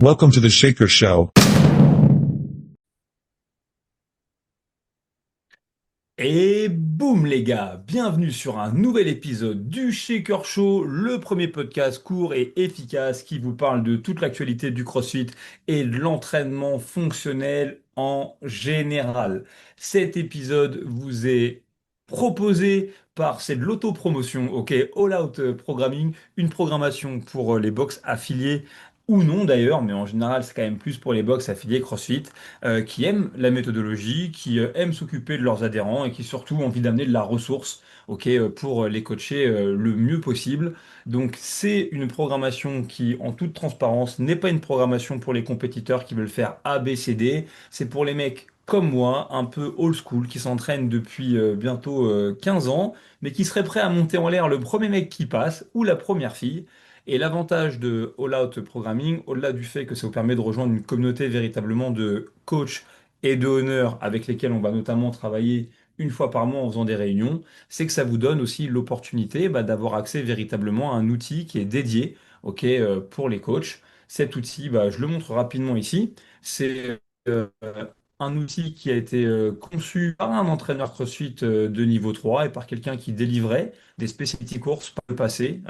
Welcome to the Shaker Show. Et boum les gars, bienvenue sur un nouvel épisode du Shaker Show, le premier podcast court et efficace qui vous parle de toute l'actualité du CrossFit et de l'entraînement fonctionnel en général. Cet épisode vous est proposé par, c'est de l'autopromotion, ok, All Out Programming, une programmation pour les box affiliés ou non d'ailleurs, mais en général c'est quand même plus pour les box affiliés CrossFit qui aiment la méthodologie, qui aiment s'occuper de leurs adhérents et qui surtout ont envie d'amener de la ressource, ok, pour les coacher le mieux possible. Donc c'est une programmation qui, en toute transparence, n'est pas une programmation pour les compétiteurs qui veulent faire A, B, C, D. C'est pour les mecs comme moi, un peu old school, qui s'entraînent depuis bientôt 15 ans, mais qui seraient prêts à monter en l'air le premier mec qui passe ou la première fille. Et l'avantage de All Out Programming, au-delà du fait que ça vous permet de rejoindre une communauté véritablement de coachs et de honneurs avec lesquels on va notamment travailler une fois par mois en faisant des réunions, c'est que ça vous donne aussi l'opportunité d'avoir accès véritablement à un outil qui est dédié, ok, pour les coachs. Cet outil, je le montre rapidement ici. C'est euh, un outil qui a été conçu par un entraîneur CrossFit de niveau 3 et par quelqu'un qui délivrait des specialty courses par le passé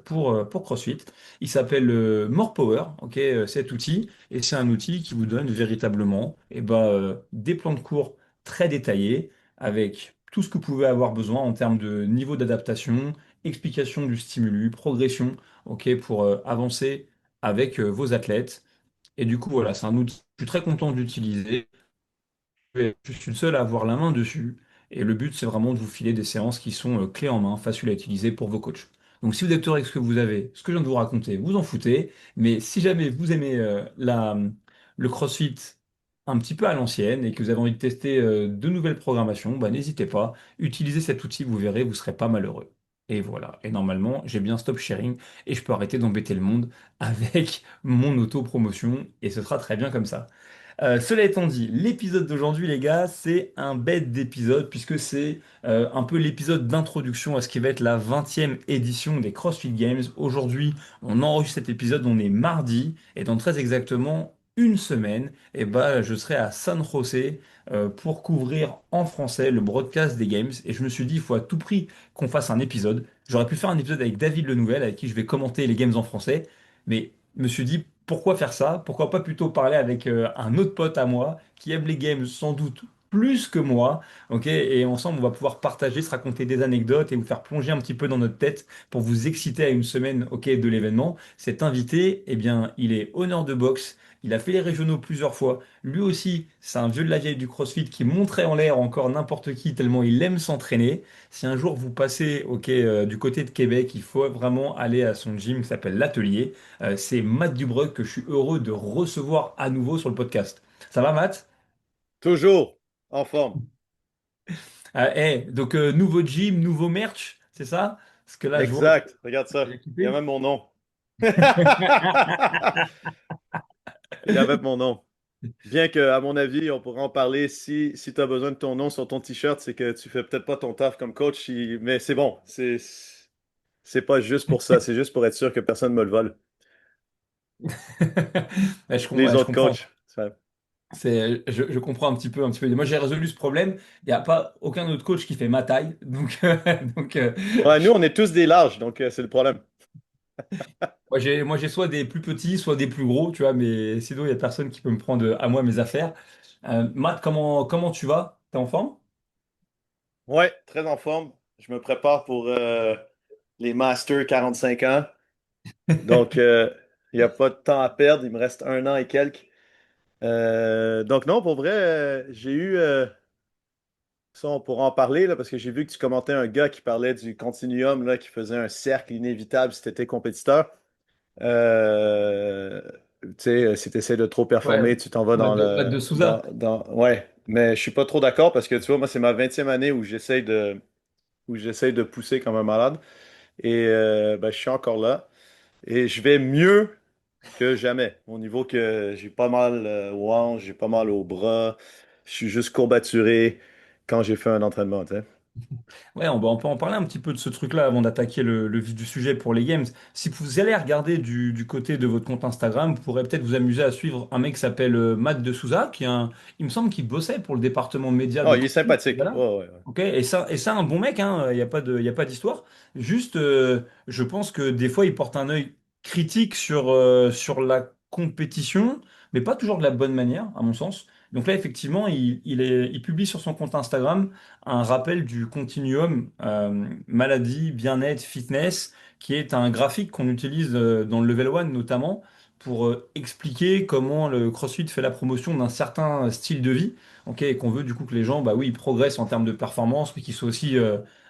pour CrossFit. Il s'appelle More Power, ok, cet outil, et c'est un outil qui vous donne véritablement des plans de cours très détaillés avec tout ce que vous pouvez avoir besoin en termes de niveau d'adaptation, explication du stimulus, progression, ok, pour avancer avec vos athlètes. Et du coup, voilà, c'est un outil que je suis très content d'utiliser. Je suis le seul à avoir la main dessus. Et le but, c'est vraiment de vous filer des séances qui sont clés en main, faciles à utiliser pour vos coachs. Donc, si vous êtes heureux avec ce que vous avez, ce que je viens de vous raconter, vous en foutez. Mais si jamais vous aimez le CrossFit un petit peu à l'ancienne et que vous avez envie de tester de nouvelles programmations, n'hésitez pas. Utilisez cet outil, vous verrez, vous serez pas malheureux. Et voilà. Et normalement, j'ai bien stop sharing et je peux arrêter d'embêter le monde avec mon auto-promotion et ce sera très bien comme ça. Cela étant dit, l'épisode d'aujourd'hui, les gars, c'est un bête d'épisode puisque c'est un peu l'épisode d'introduction à ce qui va être la 20e édition des CrossFit Games. Aujourd'hui, on enregistre cet épisode, on est mardi et dans très exactement une semaine, je serai à San José pour couvrir en français le broadcast des Games et je me suis dit, il faut à tout prix qu'on fasse un épisode. J'aurais pu faire un épisode avec David Lenouvelle avec qui je vais commenter les Games en français, mais je me suis dit, pourquoi faire ça? Pourquoi pas plutôt parler avec un autre pote à moi qui aime les games sans doute plus que moi, ok? Et ensemble, on va pouvoir partager, se raconter des anecdotes et vous faire plonger un petit peu dans notre tête pour vous exciter à une semaine, ok, de l'événement. Cet invité, eh bien, il est honneur de boxe. Il a fait les régionaux plusieurs fois. Lui aussi, c'est un vieux de la vieille du CrossFit qui montrait en l'air encore n'importe qui tellement il aime s'entraîner. Si un jour vous passez, ok, du côté de Québec, il faut vraiment aller à son gym qui s'appelle l'Atelier. C'est Matt Dubreuil que je suis heureux de recevoir à nouveau sur le podcast. Ça va, Matt? Toujours en forme. Donc, nouveau gym, nouveau merch, c'est ça? Parce que là, je vois que Exact. Regarde tu ça. es Il y a équipé. même mon nom. Il y a même mon nom. Bien que, à mon avis, on pourra en parler si tu as besoin de ton nom sur ton t-shirt, c'est que tu fais peut-être pas ton taf comme coach, mais c'est bon. C'est pas juste pour ça. C'est juste pour être sûr que personne me le vole. Les Ouais, je autres comprends. coachs. Je comprends un petit peu. Moi, j'ai résolu ce problème. Il n'y a pas aucun autre coach qui fait ma taille. Donc, donc Ouais, nous, on est tous des larges, donc c'est le problème. moi, j'ai soit des plus petits, soit des plus gros, tu vois, mais sinon, il n'y a personne qui peut me prendre à moi mes affaires. Matt, comment tu vas? T'es en forme? Ouais, très en forme. Je me prépare pour les Masters 45 ans. Donc, il n'y a pas de temps à perdre. Il me reste un an et quelques. Donc non, pour vrai, j'ai eu ça, on pourra en parler là, parce que j'ai vu que tu commentais un gars qui parlait du continuum là, qui faisait un cercle inévitable si tu étais compétiteur. Euh, Tu sais, si tu essaies de trop Ouais, performer, tu t'en vas Matt de Souza. Ouais, mais je suis pas trop d'accord parce que tu vois, moi, c'est ma 20e année où j'essaie de pousser comme un malade. Et je suis encore là. Et je vais mieux que jamais. Au niveau que j'ai pas mal aux hanches, j'ai pas mal aux bras. Je suis juste courbaturé quand j'ai fait un entraînement, tu sais. Ouais, on peut en parler un petit peu de ce truc-là avant d'attaquer le vif du sujet pour les games. Si vous allez regarder du côté de votre compte Instagram, vous pourrez peut-être vous amuser à suivre un mec qui s'appelle Matt de Souza, il me semble qu'il bossait pour le département média Oh, de il est CrossFit. sympathique. Voilà. Ouais, ouais, ouais. Ok, et ça, un bon mec, hein, il y a pas d'histoire. Juste, je pense que des fois, il porte un œil critique sur la compétition, mais pas toujours de la bonne manière, à mon sens. Donc là, effectivement, il publie sur son compte Instagram un rappel du continuum maladie, bien-être, fitness, qui est un graphique qu'on utilise dans le Level 1 notamment pour expliquer comment le CrossFit fait la promotion d'un certain style de vie, ok, et qu'on veut du coup que les gens, bah oui, ils progressent en termes de performance, mais qu'ils soient aussi,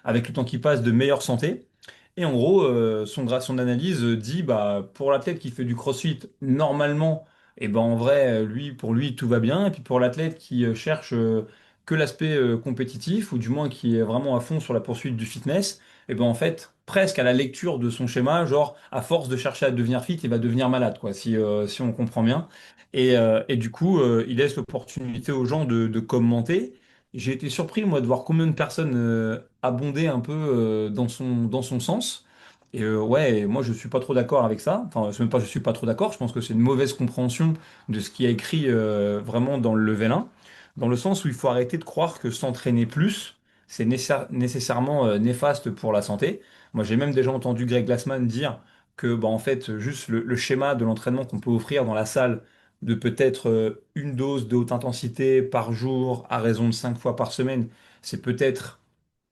avec le temps qui passe, de meilleure santé. Et en gros, son analyse dit, bah, pour l'athlète qui fait du CrossFit, normalement, et ben en vrai, pour lui, tout va bien. Et puis pour l'athlète qui cherche que l'aspect compétitif, ou du moins qui est vraiment à fond sur la poursuite du fitness, et ben en fait, presque à la lecture de son schéma, genre, à force de chercher à devenir fit, il va devenir malade, quoi, si on comprend bien. Et du coup, il laisse l'opportunité aux gens de commenter. J'ai été surpris, moi, de voir combien de personnes abondaient un peu dans son sens. Et ouais, moi, je suis pas trop d'accord avec ça. Enfin, c'est même pas je suis pas trop d'accord, je pense que c'est une mauvaise compréhension de ce qui est écrit vraiment dans le level 1, dans le sens où il faut arrêter de croire que s'entraîner plus, c'est nécessairement néfaste pour la santé. Moi, j'ai même déjà entendu Greg Glassman dire que, bah, en fait, juste le schéma de l'entraînement qu'on peut offrir dans la salle, de peut-être une dose de haute intensité par jour à raison de 5 fois par semaine, c'est peut-être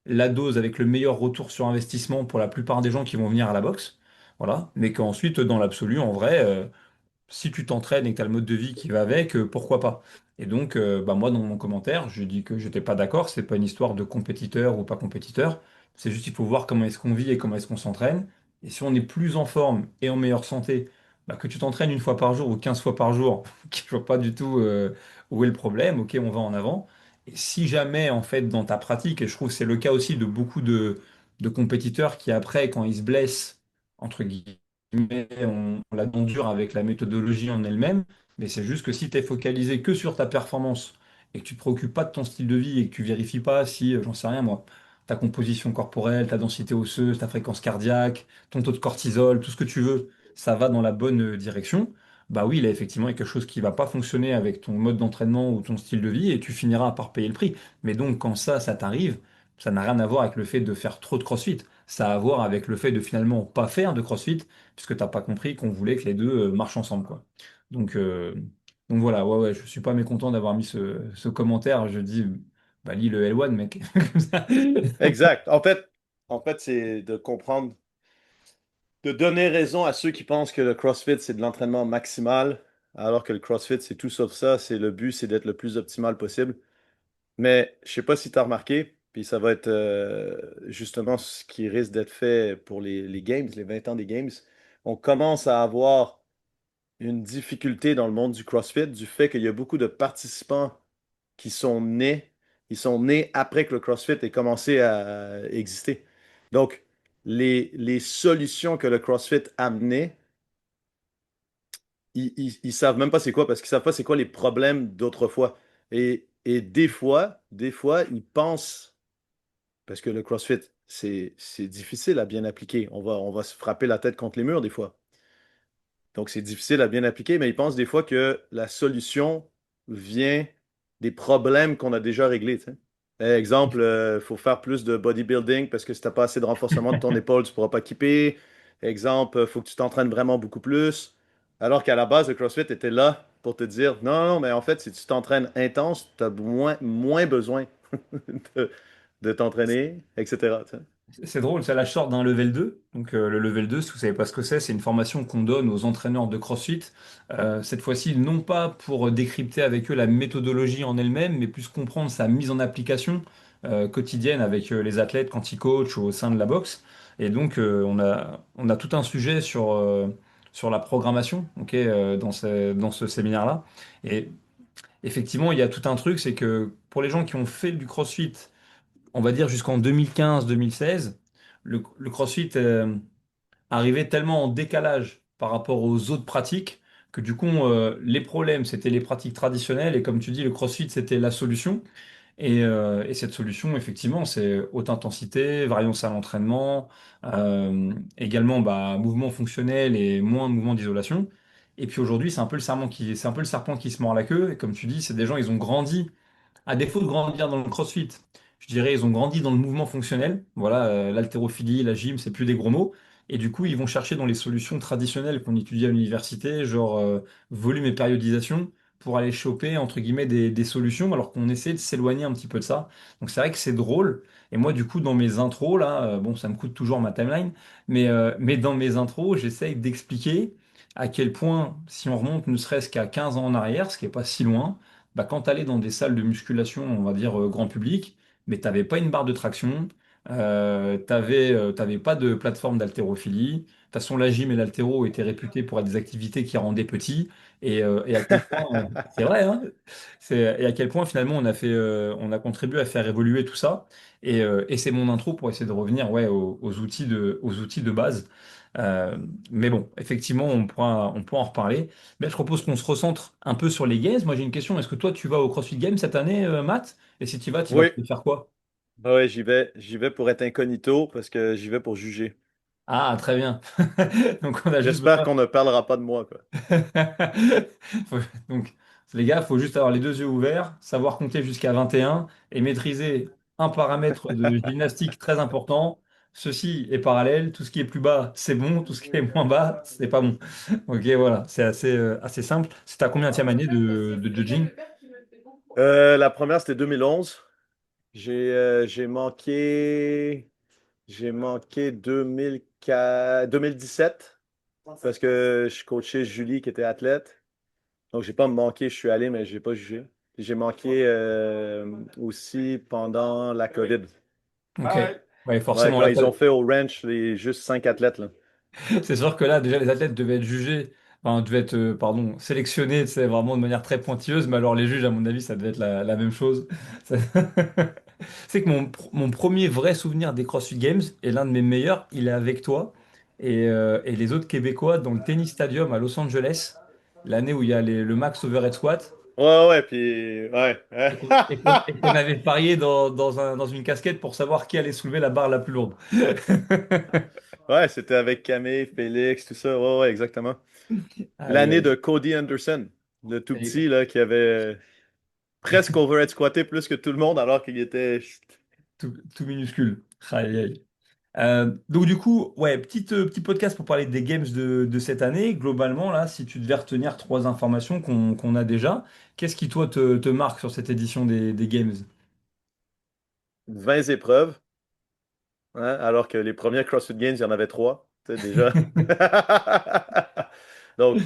la dose avec le meilleur retour sur investissement pour la plupart des gens qui vont venir à la boxe. Voilà. Mais qu'ensuite, dans l'absolu, en vrai, si tu t'entraînes et que tu as le mode de vie qui va avec, pourquoi pas? Et donc, bah moi, dans mon commentaire, je dis que j'étais pas d'accord, c'est pas une histoire de compétiteur ou pas compétiteur, c'est juste il faut voir comment est-ce qu'on vit et comment est-ce qu'on s'entraîne. Et si on est plus en forme et en meilleure santé, bah, que tu t'entraînes 1 fois par jour ou 15 fois par jour, je vois pas du tout où est le problème, ok, on va en avant. Et si jamais, en fait, dans ta pratique, et je trouve que c'est le cas aussi de beaucoup de compétiteurs qui, après, quand ils se blessent, entre guillemets, on la endure avec la méthodologie en elle-même, mais c'est juste que si tu es focalisé que sur ta performance et que tu te préoccupes pas de ton style de vie et que tu vérifies pas si, j'en sais rien moi, ta composition corporelle, ta densité osseuse, ta fréquence cardiaque, ton taux de cortisol, tout ce que tu veux, ça va dans la bonne direction, bah oui, là effectivement, il y a quelque chose qui va pas fonctionner avec ton mode d'entraînement ou ton style de vie et tu finiras par payer le prix. Mais donc quand ça t'arrive, ça n'a rien à voir avec le fait de faire trop de CrossFit. Ça a à voir avec le fait de finalement pas faire de CrossFit puisque t'as pas compris qu'on voulait que les deux marchent ensemble, quoi. Donc, euh, donc voilà, ouais, ouais, je suis pas mécontent d'avoir mis ce commentaire. Je dis, bah lis le L1, mec. Comme ça. Exact. En fait, c'est de comprendre, de donner raison à ceux qui pensent que le CrossFit, c'est de l'entraînement maximal, alors que le CrossFit, c'est tout sauf ça. C'est le but, c'est d'être le plus optimal possible. Mais je sais pas si tu as remarqué, puis ça va être justement ce qui risque d'être fait pour les Games, les 20 ans des Games. On commence à avoir une difficulté dans le monde du CrossFit du fait qu'il y a beaucoup de participants qui sont nés, ils sont nés après que le CrossFit ait commencé à exister. Donc, les solutions que le CrossFit amenait, ils savent même pas c'est quoi parce qu'ils savent pas c'est quoi les problèmes d'autrefois. Et des fois, ils pensent, parce que le CrossFit, c'est difficile à bien appliquer. On va se frapper la tête contre les murs des fois. Donc, c'est difficile à bien appliquer, mais ils pensent des fois que la solution vient des problèmes qu'on a déjà réglés, tu sais. Exemple, il faut faire plus de bodybuilding parce que si tu n'as pas assez de renforcement de ton épaule, tu ne pourras pas kipper. Exemple, il faut que tu t'entraînes vraiment beaucoup plus. Alors qu'à la base, le CrossFit était là pour te dire, non, non, mais en fait, si tu t'entraînes intense, tu as moins besoin de, de t'entraîner, etc., tu sais. C'est drôle, ça la sort d'un level 2. Donc le level 2, si vous savez pas ce que c'est une formation qu'on donne aux entraîneurs de CrossFit. Cette fois-ci, non pas pour décrypter avec eux la méthodologie en elle-même, mais plus comprendre sa mise en application quotidienne avec les athlètes quand ils coachent au sein de la boxe. Et donc on a tout un sujet sur la programmation, ok, dans ce séminaire-là. Et effectivement, il y a tout un truc, c'est que pour les gens qui ont fait du CrossFit, on va dire jusqu'en 2015-2016, le CrossFit arrivait tellement en décalage par rapport aux autres pratiques que du coup, les problèmes, c'était les pratiques traditionnelles et comme tu dis, le CrossFit, c'était la solution. Et cette solution, effectivement, c'est haute intensité, variance à l'entraînement, également bah, mouvement fonctionnel et moins de mouvement d'isolation. Et puis aujourd'hui, c'est un peu le serpent qui se mord la queue. Et comme tu dis, c'est des gens, ils ont grandi à défaut de grandir dans le CrossFit, je dirais ils ont grandi dans le mouvement fonctionnel. Voilà, l'haltérophilie, la gym, c'est plus des gros mots. Et du coup, ils vont chercher dans les solutions traditionnelles qu'on étudie à l'université, genre volume et périodisation, pour aller choper, entre guillemets, des solutions, alors qu'on essaie de s'éloigner un petit peu de ça. Donc c'est vrai que c'est drôle. Et moi, du coup, dans mes intros, là, bon, ça me coûte toujours ma timeline, mais dans mes intros, j'essaye d'expliquer à quel point, si on remonte ne serait-ce qu'à 15 ans en arrière, ce qui n'est pas si loin, bah, quand tu allais dans des salles de musculation, on va dire grand public, mais tu n'avais pas une barre de traction, t'avais pas de plateforme d'haltérophilie. De toute façon, la gym et l'haltéro étaient réputés pour être des activités qui rendaient petits. Et à quel point, c'est vrai, hein, et à quel point finalement on a contribué à faire évoluer tout ça. Et c'est mon intro pour essayer de revenir ouais, aux outils de base. Euh, mais bon, effectivement, on pourra en reparler. Mais je propose qu'on se recentre un peu sur les games. Moi, j'ai une question. Est-ce que toi, tu vas au CrossFit Games cette année, Matt? Et si tu vas Oui, pour faire quoi? ouais, j'y vais. J'y vais pour être incognito parce que j'y vais pour juger. Ah, très bien. Donc, on a juste J'espère besoin. qu'on ne parlera pas de moi, quoi. Faut- Donc, les gars, il faut juste avoir les deux yeux ouverts, savoir compter jusqu'à 21 et maîtriser un paramètre de gymnastique très important. Ceci est parallèle. Tout ce qui est plus bas, c'est bon. Tout ce qui est moins bas, c'est pas bon. Ok, voilà. C'est assez simple. C'est ta combienième année de judging? La première, c'était 2011. J'ai manqué 2017 parce que je coachais Julie qui était athlète. Donc, j'ai pas manqué, je suis allé, mais j'ai pas jugé. Puis j'ai manqué aussi pendant la COVID. Ok. Ouais, Ouais, forcément, quand là, ils ont fait au ranch les juste 5 athlètes, là. c'est sûr que là, déjà, les athlètes devaient être jugés, enfin, devaient être, pardon, sélectionnés, c'est vraiment de manière très pointilleuse, mais alors les juges, à mon avis, ça devait être la même chose. Ça- C'est que mon premier vrai souvenir des CrossFit Games, et l'un de mes meilleurs, il est avec toi et les autres Québécois dans le Tennis Stadium à Los Angeles, l'année où il y a le Max Overhead Squat, Ouais, ouais, puis ouais. et qu'on avait parié dans une casquette pour savoir qui allait soulever la barre la plus lourde. Ouais, c'était avec Camille, Félix, tout ça. Ouais, ouais, exactement. Aïe, L'année aïe. de Cody Anderson, le tout Et petit là, qui avait presque overhead squatté plus que tout le monde alors qu'il était. tout minuscule. Aïe, aïe. Donc du coup, ouais, petit podcast pour parler des games de cette année. Globalement, là, si tu devais retenir trois informations qu'on a déjà, qu'est-ce qui, toi, te marque sur cette édition des games? 20 épreuves, hein, alors que les premiers CrossFit Games, il y en avait trois, tu sais, déjà. Donc,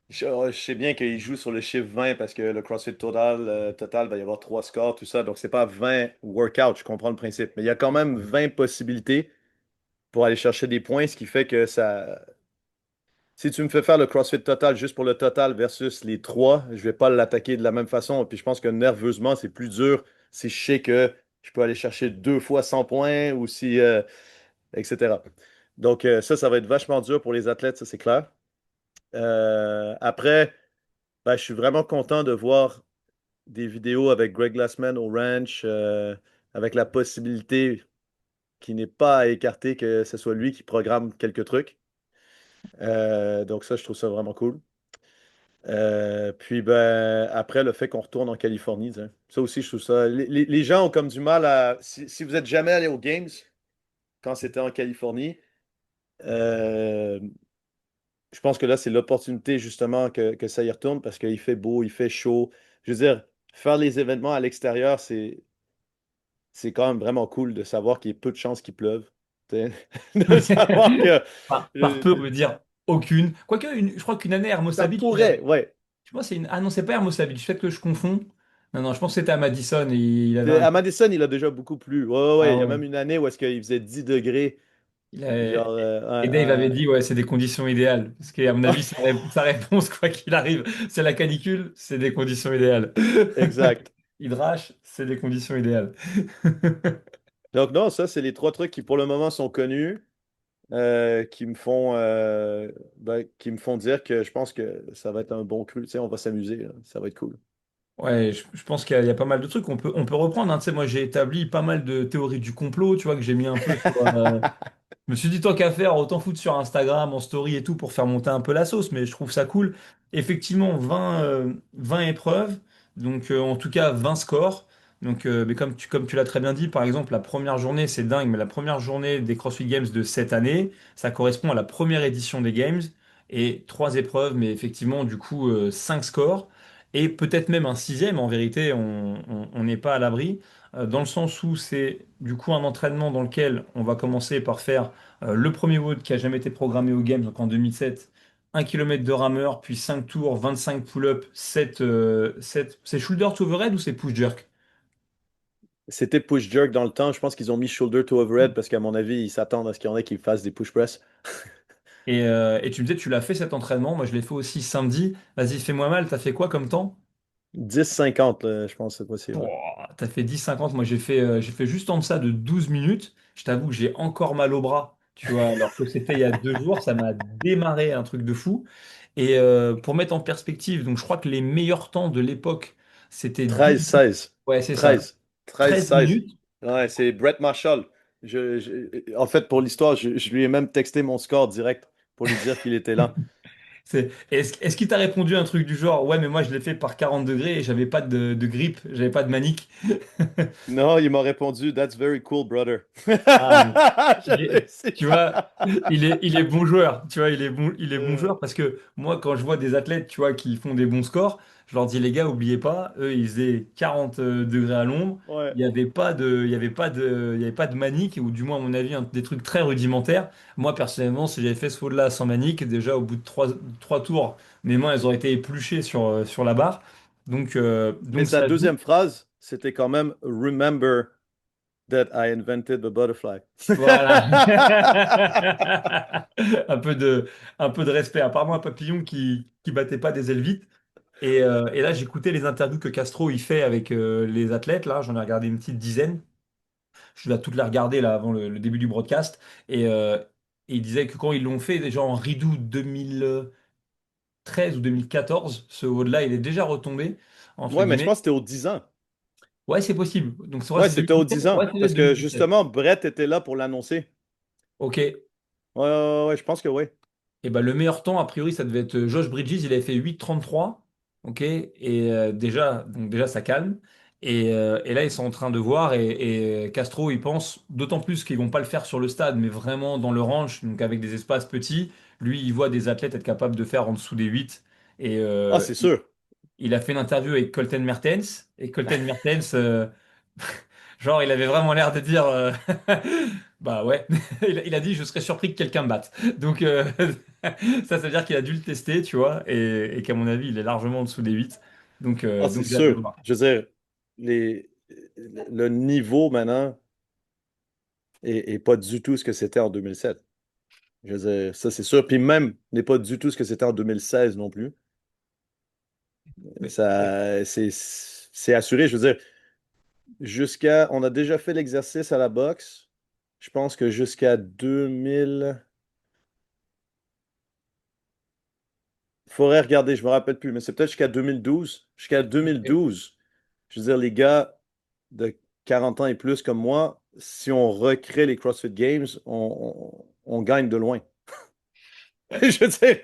je sais bien qu'il joue sur le chiffre 20 parce que le CrossFit total va y avoir trois scores, tout ça. Donc, c'est pas 20 workouts, je comprends le principe. Mais il y a quand même 20 possibilités pour aller chercher des points, ce qui fait que ça. Si tu me fais faire le CrossFit total juste pour le total versus les trois, je vais pas l'attaquer de la même façon. Puis je pense que nerveusement, c'est plus dur si je sais que je peux aller chercher 2 fois 100 points ou si, etc. Donc ça va être vachement dur pour les athlètes, ça c'est clair. Après, ben, je suis vraiment content de voir des vidéos avec Greg Glassman au ranch, avec la possibilité qui n'est pas à écarter que ce soit lui qui programme quelques trucs. Donc ça, je trouve ça vraiment cool. Puis ben, après, le fait qu'on retourne en Californie, tu sais, ça aussi, je trouve ça. Les gens ont comme du mal à. Si vous êtes jamais allé aux Games quand c'était en Californie, euh, je pense que là, c'est l'opportunité justement que ça y retourne parce qu'il fait beau, il fait chaud. Je veux dire, faire les événements à l'extérieur, c'est quand même vraiment cool de savoir qu'il y a peu de chances qu'il pleuve. Tu sais. De savoir que Par peu, on veut dire aucune. Quoique, je crois qu'une année, Hermosa ça Beach, il a. pourrait, ouais. Je pense que c'est une. Ah non, c'est pas Hermosa Beach, peut-être que je confonds. Non, non, je pense que c'était à Madison et il avait un. À Madison, il a déjà beaucoup plu. Ouais, ouais, ouais. Ah Il y a ouais. même une année où est-ce qu'il faisait 10 degrés. Il a- Genre, Et Dave avait dit, ouais, c'est des conditions idéales. Parce qu'à mon avis, sa réponse, quoi qu'il arrive, c'est la canicule, c'est des conditions idéales. exact. Hydrache, c'est des conditions idéales. Donc, non, ça, c'est les trois trucs qui, pour le moment, sont connus, qui me font dire que je pense que ça va être un bon cru. Tu sais, on va s'amuser, là. Ça va être cool. Ouais, je pense qu'il y a pas mal de trucs. On peut reprendre, hein. Tu sais, moi, j'ai établi pas mal de théories du complot, tu vois, que j'ai mis un peu sur. Je me suis dit, tant qu'à faire, autant foutre sur Instagram, en story et tout, pour faire monter un peu la sauce, mais je trouve ça cool. Effectivement, 20 épreuves, donc en tout cas 20 scores. Donc, mais comme tu l'as très bien dit, par exemple, la première journée, c'est dingue, mais la première journée des CrossFit Games de cette année, ça correspond à la première édition des Games, et trois épreuves, mais effectivement, du coup, 5 scores, et peut-être même un sixième, en vérité, on n'est pas à l'abri, dans le sens où c'est du coup un entraînement dans lequel on va commencer par faire le premier WOD qui a jamais été programmé aux Games, donc en 2007, 1 km de rameur, puis 5 tours, 25 pull-ups, 7, c'est shoulder to overhead ou c'est push jerk? C'était push jerk dans le temps. Je pense qu'ils ont mis shoulder to overhead parce qu'à mon avis, ils s'attendent à ce qu'il y en ait qui fassent des push press. Et tu me disais, tu l'as fait cet entraînement, moi je l'ai fait aussi samedi. Vas-y, fais-moi mal, t'as fait quoi comme temps? 10-50, là, je pense, cette fois-ci. Ouais. Pouah, t'as fait 10-50, moi j'ai fait juste en deçà de 12 minutes. Je t'avoue que j'ai encore mal au bras, tu vois, alors que c'était il y a 2 jours, ça m'a démarré un truc de fou. Et pour mettre en perspective, donc je crois que les meilleurs temps de l'époque, c'était 12. 13-16. Ouais, c'est ça, 13. 13 13-16. minutes. Ouais, c'est Brett Marshall. En fait, pour l'histoire, je lui ai même texté mon score direct pour lui dire qu'il était là. Est-ce qu'il t'a répondu un truc du genre, ouais, mais moi je l'ai fait par 40 degrés et j'avais pas de grip, j'avais pas de manique. Non, il m'a répondu, That's very cool, brother. Ah, mais C'est- tu vois, il est bon joueur, tu vois, il est bon Euh, joueur parce que moi, quand je vois des athlètes, tu vois, qui font des bons scores, je leur dis, les gars, oubliez pas, eux, ils faisaient 40 degrés à l'ombre, ouais. il y avait pas de manique, ou du moins, à mon avis, des trucs très rudimentaires. Moi, personnellement, si j'avais fait ce saut-là sans manique, déjà, au bout de trois tours, mes mains, elles auraient été épluchées sur la barre. Donc, Mais donc sa ça joue. deuxième phrase, c'était quand même Remember that I invented the butterfly. Voilà. Un peu de, un peu de respect. Apparemment, un papillon qui battait pas des ailes vite. Et là, j'écoutais les interviews que Castro il fait avec les athlètes. Là, j'en ai regardé une petite dizaine. Je vais toutes les regarder là avant le début du broadcast. Et il disait que quand ils l'ont fait, déjà en Ridou 2013 ou 2014, ce haut-là, il est déjà retombé, entre Ouais, mais je pense guillemets. que c'était aux 10 ans. Ouais, c'est possible. Donc, c'est vrai, Ouais, c'est c'était aux 2017. 10 Ouais, ans. c'est Parce que 2017. justement, Brett était là pour l'annoncer. Ok. Ouais, ouais, ouais, ouais, je pense que oui. Et ben, le meilleur temps, a priori, ça devait être Josh Bridges, il avait fait 8,33. OK? Et donc déjà, ça calme. Et là, ils sont en train de voir. Et Castro, il pense, d'autant plus qu'ils vont pas le faire sur le stade, mais vraiment dans le ranch, donc avec des espaces petits. Lui, il voit des athlètes être capables de faire en dessous des 8. Et Ah, c'est sûr. il a fait une interview avec Colten Mertens. Et Colten Mertens, genre, il avait vraiment l'air de dire bah ouais, il a dit je serais surpris que quelqu'un me batte. Donc, ça veut dire qu'il a dû le tester, tu vois, et qu'à mon avis, il est largement en dessous des 8. Donc, Ah, c'est j'ai hâte de sûr. voir. Je veux dire, les, le niveau maintenant est pas du tout ce que c'était en 2007. Je veux dire, ça, c'est sûr. Puis même, n'est pas du tout ce que c'était en 2016 non plus. Mais, Ça, c'est assuré. Je veux dire, on a déjà fait l'exercice à la boxe. Je pense que jusqu'à 2000, faudrait regarder, je me rappelle plus, mais c'est peut-être jusqu'à 2012. Jusqu'à ok. 2012, je veux dire, les gars de 40 ans et plus comme moi, si on recrée les CrossFit Games, on gagne de loin. Je veux dire,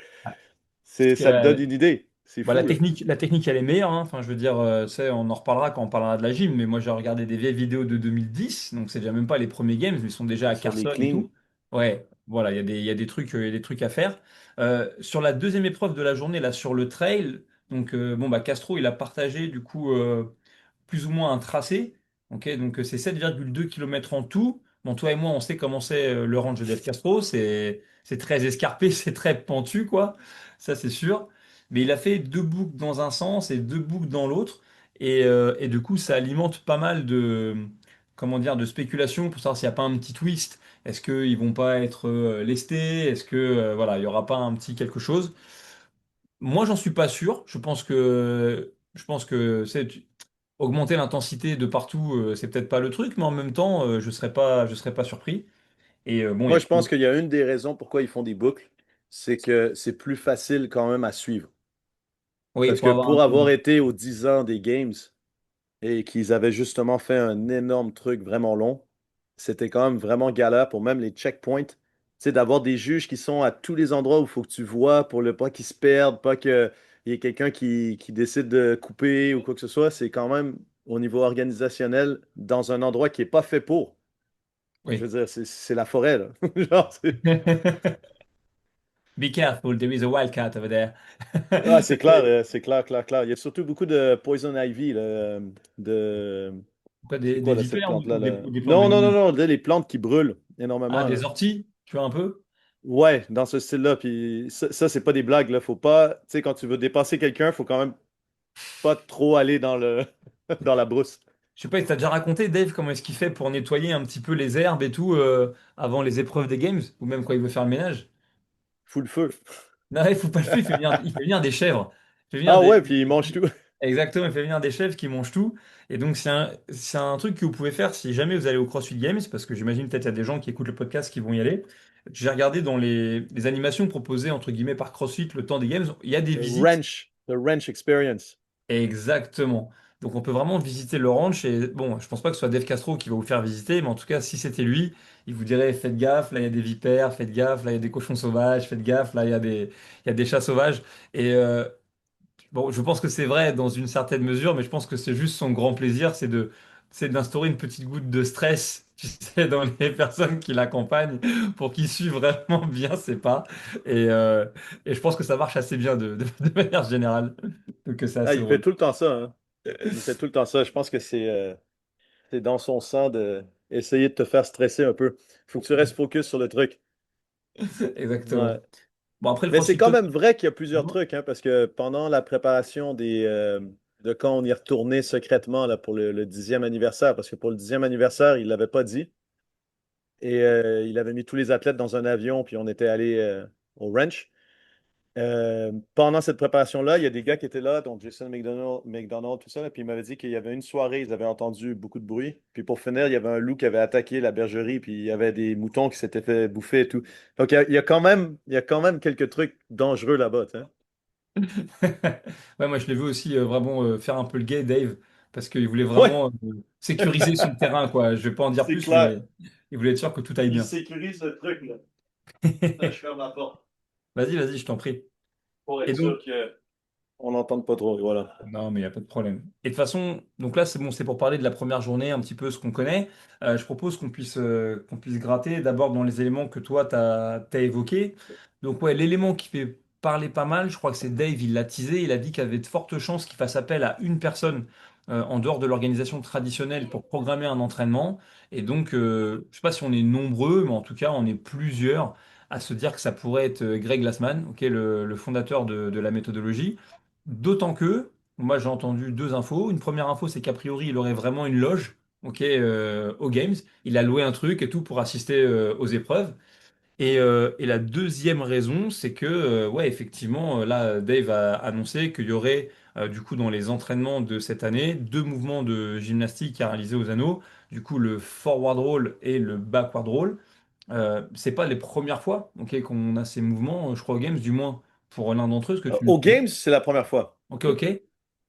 Parce que, ça te donne une idée. C'est bah, la fou, là. technique, la technique, elle est meilleure, hein. Enfin, je veux dire, tu sais, on en reparlera quand on parlera de la gym, mais moi, j'ai regardé des vieilles vidéos de 2010, donc c'est déjà même pas les premiers games, mais ils sont déjà à Sur les Carson et cleans. tout. Ouais, voilà, il y a des trucs à faire. Sur la deuxième épreuve de la journée, là, sur le trail, donc, bon, bah, Castro, il a partagé, du coup, plus ou moins un tracé. Ok, donc, c'est 7,2 km en tout. Bon, toi et moi, on sait comment c'est le range de Del Castro. C'est très escarpé, c'est très pentu, quoi. Ça, c'est sûr. Mais il a fait deux boucles dans un sens et deux boucles dans l'autre. Et du coup, ça alimente pas mal comment dire, de spéculations pour savoir s'il n'y a pas un petit twist. Est-ce qu'ils vont pas être lestés? Est-ce que voilà, il y aura pas un petit quelque chose? Moi, j'en suis pas sûr. Je pense que augmenter l'intensité de partout, c'est peut-être pas le truc, mais en même temps, je serais pas surpris. Et bon, il y Moi, a je pense qu'il y a une des raisons pourquoi ils font des boucles, c'est que c'est plus facile quand même à suivre. Oui, Parce pour que avoir un pour peu avoir de... été aux 10 ans des Games et qu'ils avaient justement fait un énorme truc vraiment long, c'était quand même vraiment galère pour même les checkpoints. Tu sais, d'avoir des juges qui sont à tous les endroits où il faut que tu vois pour le pas qu'ils se perdent, pas qu'il y ait quelqu'un qui décide de couper ou quoi que ce soit, c'est quand même au niveau organisationnel dans un endroit qui n'est pas fait pour. Je Oui. veux dire, c'est la forêt, là. Genre, Be careful, there is a wildcat over there. ah, c'est clair, c'est clair, clair, clair. Il y a surtout beaucoup de poison ivy, là, de... Quoi, C'est des quoi, là, cette vipères plante-là, là? ou des plantes Non, non, non, venimeuses? non, les plantes qui brûlent Ah, énormément, des là. orties, tu vois un peu? Ouais, dans ce style-là. Puis ça, c'est pas des blagues, là. Faut pas... Tu sais, quand tu veux dépasser quelqu'un, faut quand même pas trop aller dans le... dans la brousse. Je sais pas, il t'a déjà raconté, Dave, comment est-ce qu'il fait pour nettoyer un petit peu les herbes et tout avant les épreuves des games, ou même quand il veut faire le ménage? Fous le feu. Non, il faut pas le faire, il fait venir des chèvres. Il fait venir Ah ouais, puis il mange tout. Exactement, il fait venir des chèvres qui mangent tout. Et donc, c'est un truc que vous pouvez faire si jamais vous allez au CrossFit Games, parce que j'imagine peut-être il y a des gens qui écoutent le podcast qui vont y aller. J'ai regardé dans les animations proposées, entre guillemets, par CrossFit le temps des Games, il y a des visites. The wrench experience. Exactement. Donc, on peut vraiment visiter le ranch. Et bon, je pense pas que ce soit Dave Castro qui va vous faire visiter, mais en tout cas, si c'était lui, il vous dirait faites gaffe, là, il y a des vipères, faites gaffe, là, il y a des cochons sauvages, faites gaffe, là, il y a des chats sauvages. Et bon, je pense que c'est vrai dans une certaine mesure, mais je pense que c'est juste son grand plaisir, c'est d'instaurer une petite goutte de stress, tu sais, dans les personnes qui l'accompagnent pour qu'ils suivent vraiment bien ses pas. Et, euh, et je pense que ça marche assez bien de manière générale. Donc c'est Ah, assez il fait drôle. tout le temps ça, hein. Il fait tout le temps ça. Je pense que c'est dans son sang de essayer de te faire stresser un peu. Faut que tu restes focus sur le truc. Ouais. Exactement. Bon, après le Mais c'est CrossFit quand Top, même vrai qu'il y a plusieurs trucs, hein, parce que pendant la préparation de quand on y est retourné secrètement là, pour le 10e anniversaire, parce que pour le 10e anniversaire, il ne l'avait pas dit, et il avait mis tous les athlètes dans un avion, puis on était allé au ranch. Pendant cette préparation-là, il y a des gars qui étaient là, dont Jason McDonald, tout ça, là, puis il m'avait dit qu'il y avait une soirée, ils avaient entendu beaucoup de bruit. Puis pour finir, il y avait un loup qui avait attaqué la bergerie, puis il y avait des moutons qui s'étaient fait bouffer et tout. Donc il y a quand même quelques trucs dangereux là-bas, tu sais. ouais, moi je l'ai vu aussi vraiment faire un peu le gay, Dave, parce qu'il voulait Ouais, vraiment sécuriser son terrain, quoi. Je vais pas en dire c'est plus, clair. mais il voulait être sûr que tout aille Il bien. sécurise le truc, là. Là, je ferme la porte Vas-y, vas-y, je t'en prie. pour Et être donc, sûr qu'on n'entende pas trop. Voilà. non, mais il n'y a pas de problème. Et de toute façon, donc là, c'est bon, c'est pour parler de la première journée, un petit peu ce qu'on connaît. Je propose qu'on puisse gratter d'abord dans les éléments que toi, tu as évoqués. Donc, ouais, l'élément qui fait parler pas mal, je crois que c'est Dave, il l'a teasé, il a dit qu'il y avait de fortes chances qu'il fasse appel à une personne en dehors de l'organisation traditionnelle pour programmer un entraînement. Et donc, je ne sais pas si on est nombreux, mais en tout cas, on est plusieurs à se dire que ça pourrait être Greg Glassman, ok, le fondateur de la méthodologie. D'autant que, moi j'ai entendu deux infos. Une première info, c'est qu'a priori, il aurait vraiment une loge, ok, aux Games. Il a loué un truc et tout pour assister aux épreuves. Et la deuxième raison, c'est que, ouais, effectivement, là, Dave a annoncé qu'il y aurait, du coup, dans les entraînements de cette année, deux mouvements de gymnastique à réaliser aux anneaux. Du coup, le forward roll et le backward roll. C'est pas les premières fois, ok, qu'on a ces mouvements, je crois, aux Games, du moins pour l'un d'entre eux, ce que tu me Au dis. Games, c'est la première fois. Ok, ok.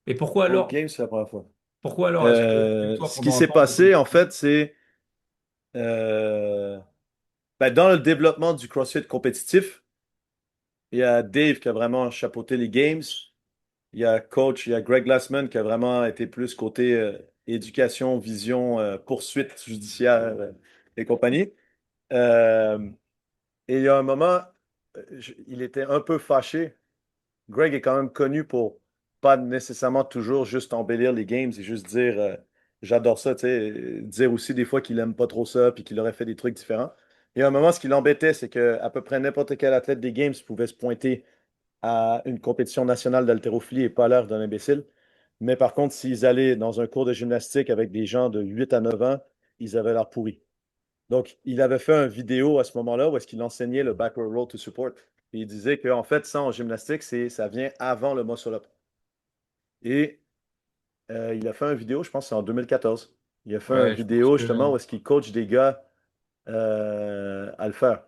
Et pourquoi Au alors? Games, c'est la première fois. Pourquoi alors est-ce que toi, Ce qui pendant un s'est temps, passé, en fait, c'est euh, ben, dans le développement du CrossFit compétitif, il y a Dave qui a vraiment chapeauté les games. Il y a Greg Glassman qui a vraiment été plus côté éducation, vision, poursuite judiciaire et compagnie. Euh, et il y a un moment, il était un peu fâché. Greg est quand même connu pour pas nécessairement toujours juste embellir les games et juste dire j'adore ça, tu sais, dire aussi des fois qu'il aime pas trop ça puis qu'il aurait fait des trucs différents. Il y a un moment, ce qui l'embêtait, c'est que à peu près n'importe quel athlète des games pouvait se pointer à une compétition nationale d'haltérophilie et pas l'air d'un imbécile. Mais par contre, s'ils allaient dans un cours de gymnastique avec des gens de 8 à 9 ans, ils avaient l'air pourris. Donc, il avait fait une vidéo à ce moment-là où est-ce qu'il enseignait le backward roll to support. Et il disait qu'en fait, ça en gymnastique, ça vient avant le muscle-up. Et il a fait une vidéo, je pense que c'est en 2014. Il a fait une Ouais, vidéo justement où est-ce qu'il coach des gars à le faire.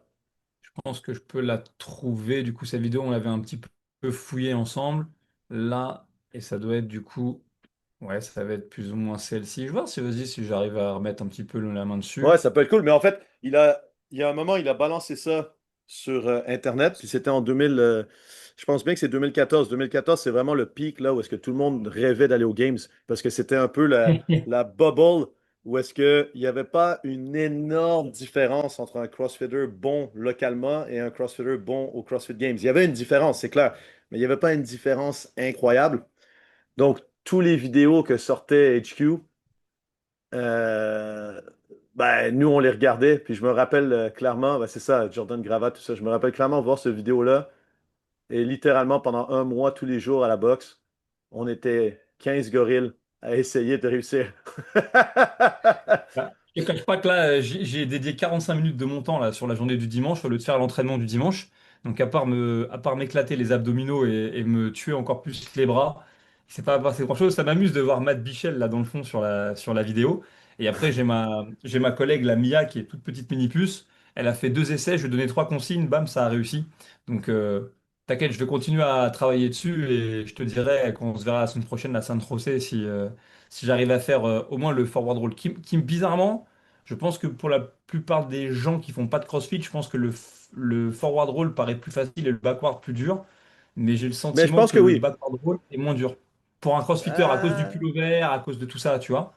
je pense que je peux la trouver. Du coup, cette vidéo, on l'avait un petit peu fouillée ensemble. là, et ça doit être du coup, ouais, ça va être plus ou moins celle-ci. Je vais voir si, vas-y, si j'arrive à remettre un petit peu la main Ouais, dessus. ça peut être cool. Mais en fait, il y a un moment, il a balancé ça sur Internet. Puis c'était en 2000. Je pense bien que c'est 2014. 2014, c'est vraiment le pic là où est-ce que tout le monde rêvait d'aller aux Games. Parce que c'était un peu la bubble où est-ce qu'il n'y avait pas une énorme différence entre un CrossFitter bon localement et un CrossFitter bon au CrossFit Games. Il y avait une différence, c'est clair. Mais il n'y avait pas une différence incroyable. Donc, tous les vidéos que sortait HQ, euh, ben, nous, on les regardait, puis je me rappelle clairement, ben, c'est ça, Jordan Gravat, tout ça, je me rappelle clairement voir ce vidéo-là, et littéralement pendant un mois, tous les jours à la boxe, on était 15 gorilles à essayer de réussir. Bah, je ne te cache pas que là, j'ai dédié 45 minutes de mon temps là, sur la journée du dimanche au lieu de faire l'entraînement du dimanche. Donc à part m'éclater les abdominaux et me tuer encore plus les bras, c'est pas passé grand-chose. Ça m'amuse de voir Matt Bichel là dans le fond sur la vidéo. Et après, j'ai ma collègue, la Mia, qui est toute petite mini puce. Elle a fait 2 essais, je lui ai donné 3 consignes, bam, ça a réussi. Donc t'inquiète, je vais continuer à travailler dessus et je te dirai quand on se verra la semaine prochaine à Saint-Tropez si j'arrive à faire au moins le forward roll, bizarrement, je pense que pour la plupart des gens qui font pas de CrossFit, je pense que le forward roll paraît plus facile et le backward plus dur, mais j'ai le Mais je sentiment pense que que le oui. backward roll est moins dur. Pour un CrossFitter, à cause du Ah, pullover, à cause de tout ça, tu vois.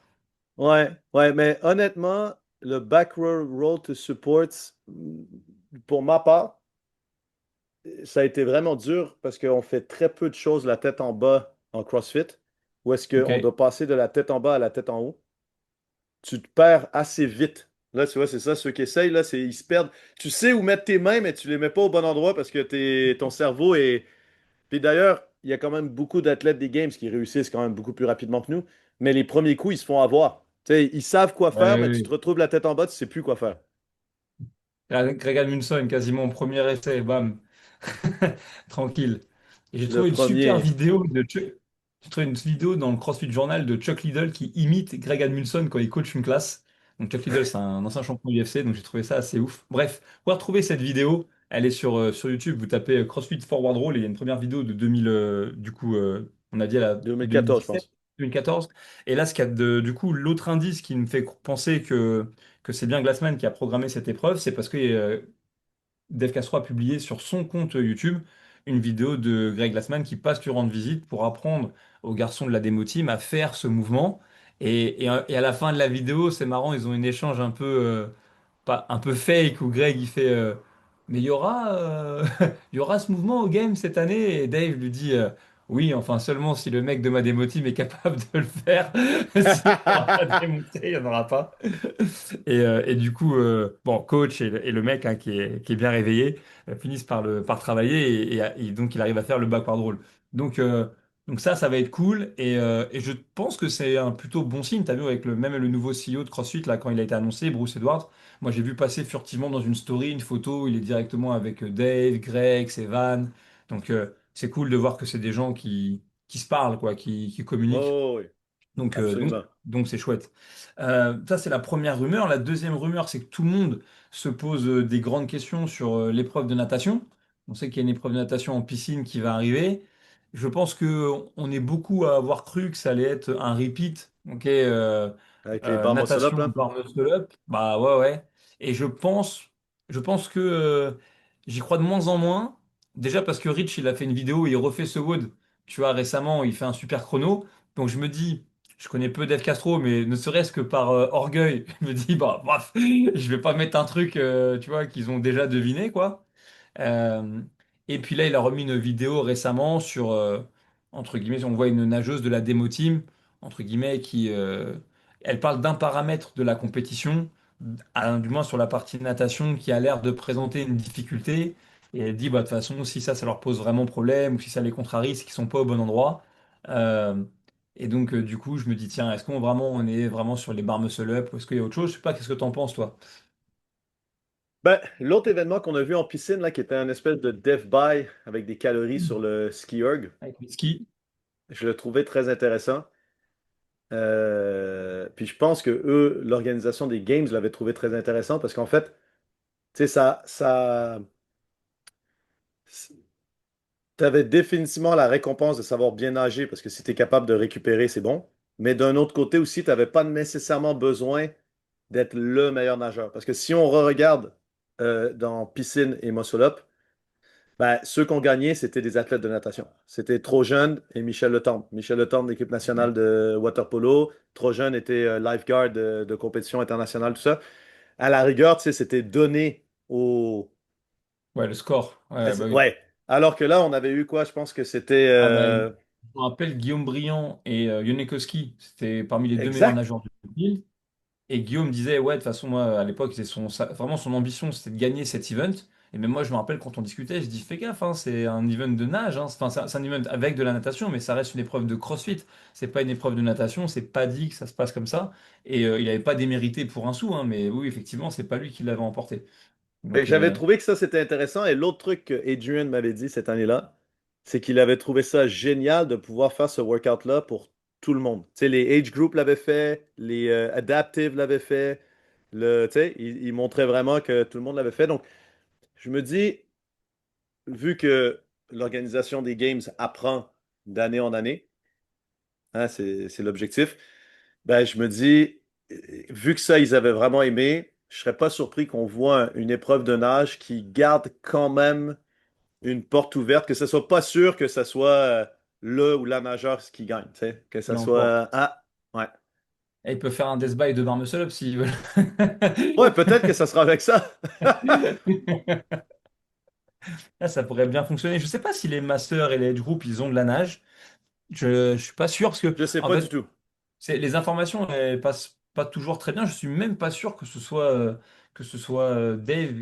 ouais, ouais, mais honnêtement, le back row to supports, pour ma part, ça a été vraiment dur parce qu'on fait très peu de choses la tête en bas en CrossFit, où est-ce Ok. qu'on doit passer de la tête en bas à la tête en haut. Tu te perds assez vite. Là, tu vois, c'est ça, ceux qui essayent, là, ils se perdent. Tu sais où mettre tes mains, mais tu les mets pas au bon endroit parce que ton cerveau est. Puis d'ailleurs, il y a quand même beaucoup d'athlètes des Games qui réussissent quand même beaucoup plus rapidement que nous, mais les premiers coups, ils se font avoir. Tu sais, ils savent quoi Ouais, faire, ouais, mais tu te ouais. retrouves la tête en bas, tu sais plus quoi faire. Greg Amundsen, quasiment au premier essai, bam. Tranquille. Et j'ai Le trouvé une super premier. vidéo de Chuck. J'ai trouvé une vidéo dans le CrossFit Journal de Chuck Liddell qui imite Greg Amundsen quand il coach une classe. Donc Chuck Liddell, c'est un ancien champion UFC, donc j'ai trouvé ça assez ouf. Bref, pour retrouver cette vidéo, elle est sur YouTube. Vous tapez CrossFit Forward Roll et il y a une première vidéo de 2000, du coup, on a dit à la 2014, je 2017, pense. 2014. Et là, du coup, l'autre indice qui me fait penser que c'est bien Glassman qui a programmé cette épreuve, c'est parce que Dave Castro a publié sur son compte YouTube une vidéo de Greg Glassman qui passe lui rendre visite pour apprendre aux garçons de la démo team à faire ce mouvement. Et à la fin de la vidéo, c'est marrant, ils ont un échange un peu, pas, un peu fake où Greg il fait mais il y aura ce mouvement au game cette année? Et Dave lui dit oui, enfin seulement si le mec de ma démo team est capable de le faire. Sinon, il n'y aura pas de démontré, il n'y en aura pas. Et du coup, bon, coach et le mec hein, qui est bien réveillé finissent par travailler et donc il arrive à faire le backward roll. Donc, euh, donc ça va être cool et je pense que c'est un plutôt bon signe. Tu as vu avec même le nouveau CEO de CrossFit, là, quand il a été annoncé, Bruce Edwards, moi j'ai vu passer furtivement dans une story une photo, où il est directement avec Dave, Greg, Evan. Donc c'est cool de voir que c'est des gens qui se parlent, quoi, qui communiquent. Oh, oui, Donc, euh, donc, absolument. donc c'est chouette. Ça, c'est la première rumeur. La deuxième rumeur, c'est que tout le monde se pose des grandes questions sur l'épreuve de natation. On sait qu'il y a une épreuve de natation en piscine qui va arriver. Je pense que on est beaucoup à avoir cru que ça allait être un repeat. Ok, Avec les barres muscle-up, natation, là. bar muscle-up. Bah ouais, ouais. Et je pense que j'y crois de moins en moins. Déjà parce que Rich, il a fait une vidéo, il refait ce WOD. Tu vois, récemment, il fait un super chrono. Donc je me dis. Je connais peu Dave Castro, mais ne serait-ce que par orgueil, je me dis, bah, bref, je vais pas mettre un truc, tu vois, qu'ils ont déjà deviné, quoi. Euh, et puis là, il a remis une vidéo récemment sur, entre guillemets, on voit une nageuse de la Demo Team, entre guillemets, elle parle d'un paramètre de la compétition, du moins sur la partie natation, qui a l'air de présenter une difficulté. Et elle dit, bah, de toute façon, si ça leur pose vraiment problème, ou si ça les contrarie, c'est qu'ils sont pas au bon endroit. Euh, et donc, du coup, je me dis, tiens, est-ce qu'on vraiment, on est vraiment sur les barres muscle up, ou est-ce qu'il y a autre chose? Je sais pas, qu'est-ce que t'en penses, toi? Ben, l'autre événement qu'on a vu en piscine, là, qui était un espèce de death by avec des calories sur le ski erg, Avec les skis. je le trouvais très intéressant. Puis je pense que eux, l'organisation des Games l'avait trouvé très intéressant parce qu'en fait, tu sais, tu avais définitivement la récompense de savoir bien nager parce que si tu es capable de récupérer, c'est bon. Mais d'un autre côté aussi, tu n'avais pas nécessairement besoin d'être le meilleur nageur. Parce que si on regarde dans piscine et muscle up, ben, ceux qui ont gagné, c'était des athlètes de natation. C'était Trojan et Michel Letemple. Michel Letemple, l'équipe nationale de water polo. Trojan était lifeguard de compétition internationale, tout ça. À la rigueur, tu sais, c'était donné aux. Ouais, le score. Ouais, bah oui. Ouais. Alors que là, on avait eu quoi? Je pense que c'était Ah bah, je me rappelle Guillaume Briand et Ionescos, c'était parmi les deux meilleurs exact. nageurs du monde. Et Guillaume disait, ouais, de toute façon, moi, à l'époque, vraiment son ambition, c'était de gagner cet event. Et même moi, je me rappelle quand on discutait, je dis, fais gaffe, hein, c'est un event de nage, hein. Enfin, c'est un event avec de la natation, mais ça reste une épreuve de CrossFit. C'est pas une épreuve de natation, c'est pas dit que ça se passe comme ça. Et il n'avait pas démérité pour un sou, hein, mais oui, effectivement, c'est pas lui qui l'avait emporté. Et Donc, j'avais trouvé que ça, c'était intéressant. Et l'autre truc que Adrian m'avait dit cette année-là, c'est qu'il avait trouvé ça génial de pouvoir faire ce workout-là pour tout le monde. Tu sais, les age group l'avaient fait, les adaptive l'avaient fait. Tu sais, il montrait vraiment que tout le monde l'avait fait. Donc, je me dis, vu que l'organisation des Games apprend d'année en année, hein, c'est l'objectif, ben, je me dis, vu que ça, ils avaient vraiment aimé, je serais pas surpris qu'on voit une épreuve de nage qui garde quand même une porte ouverte, que ce soit pas sûr que ce soit le ou la nageur qui gagne, tu sais, que il ce soit emporte. ouais. Et il peut faire un death by de bar muscle up s'il veut. Ouais, peut-être que ça sera avec ça. Là, ça pourrait bien fonctionner. Je sais pas si les masters et les edge group, ils ont de la nage. Je suis pas sûr parce que, Je sais en pas du fait, tout. les informations elles passent pas toujours très bien. Je suis même pas sûr que ce soit Dave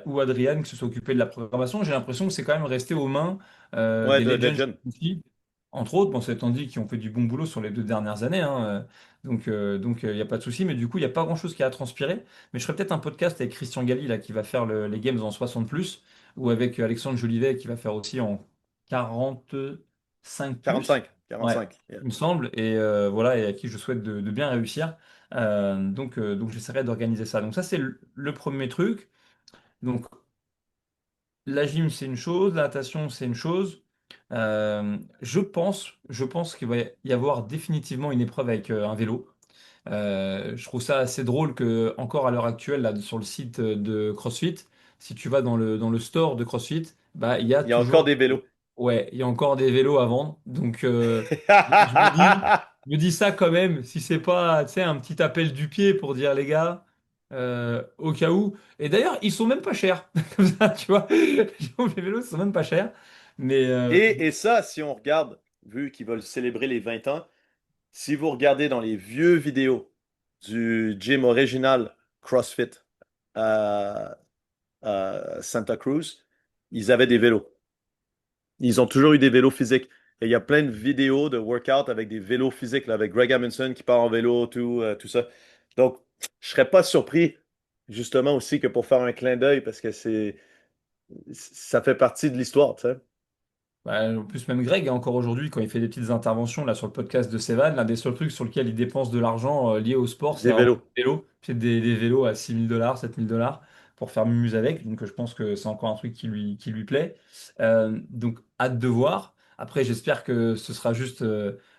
ou Adrian qui se soit occupé de la programmation. J'ai l'impression que c'est quand même resté aux mains Ouais, des de Legends Legend. aussi, entre autres. Bon, c'est étant dit qui ont fait du bon boulot sur les 2 dernières années, hein, donc il n'y a pas de souci. Mais du coup, il n'y a pas grand-chose qui a transpiré. Mais je ferai peut-être un podcast avec Christian Galli là, qui va faire les Games en 60 plus, ou avec Alexandre Jolivet qui va faire aussi en 45 plus. 45, Ouais, 45. Yeah. il me semble, et voilà, et à qui je souhaite de bien réussir. Donc j'essaierai d'organiser ça. Donc ça, c'est le premier truc. Donc la gym, c'est une chose, la natation, c'est une chose. Je pense qu'il va y avoir définitivement une épreuve avec un vélo. Je trouve ça assez drôle que, encore à l'heure actuelle, là, sur le site de CrossFit, si tu vas dans le store de CrossFit, bah, il y a Il y a encore toujours, des vélos. ouais, il y a encore des vélos à vendre. Donc, je me dis ça quand même, si c'est pas, tu sais, un petit appel du pied pour dire, les gars, au cas où. Et d'ailleurs, ils sont même pas chers. Comme ça, tu vois, les vélos, ils sont même pas chers. Mais, Et ça, si on regarde, vu qu'ils veulent célébrer les 20 ans, si vous regardez dans les vieux vidéos du gym original CrossFit à, à Santa Cruz, ils avaient des vélos. Ils ont toujours eu des vélos physiques. Et il y a plein de vidéos de workout avec des vélos physiques, là, avec Greg Amundsen qui part en vélo, tout ça. Donc, je serais pas surpris, justement, aussi que pour faire un clin d'œil, parce que ça fait partie de l'histoire, tu sais. bah, en plus, même Greg, hein, encore aujourd'hui, quand il fait des petites interventions là sur le podcast de Sevan, l'un des seuls trucs sur lequel il dépense de l'argent lié au sport, c'est Des vraiment vélos. des vélos. C'est des vélos à 6 000 $, 7 000 $ pour faire mumuse avec. Donc, je pense que c'est encore un truc qui lui plaît. Donc, hâte de voir. Après, j'espère que ce sera juste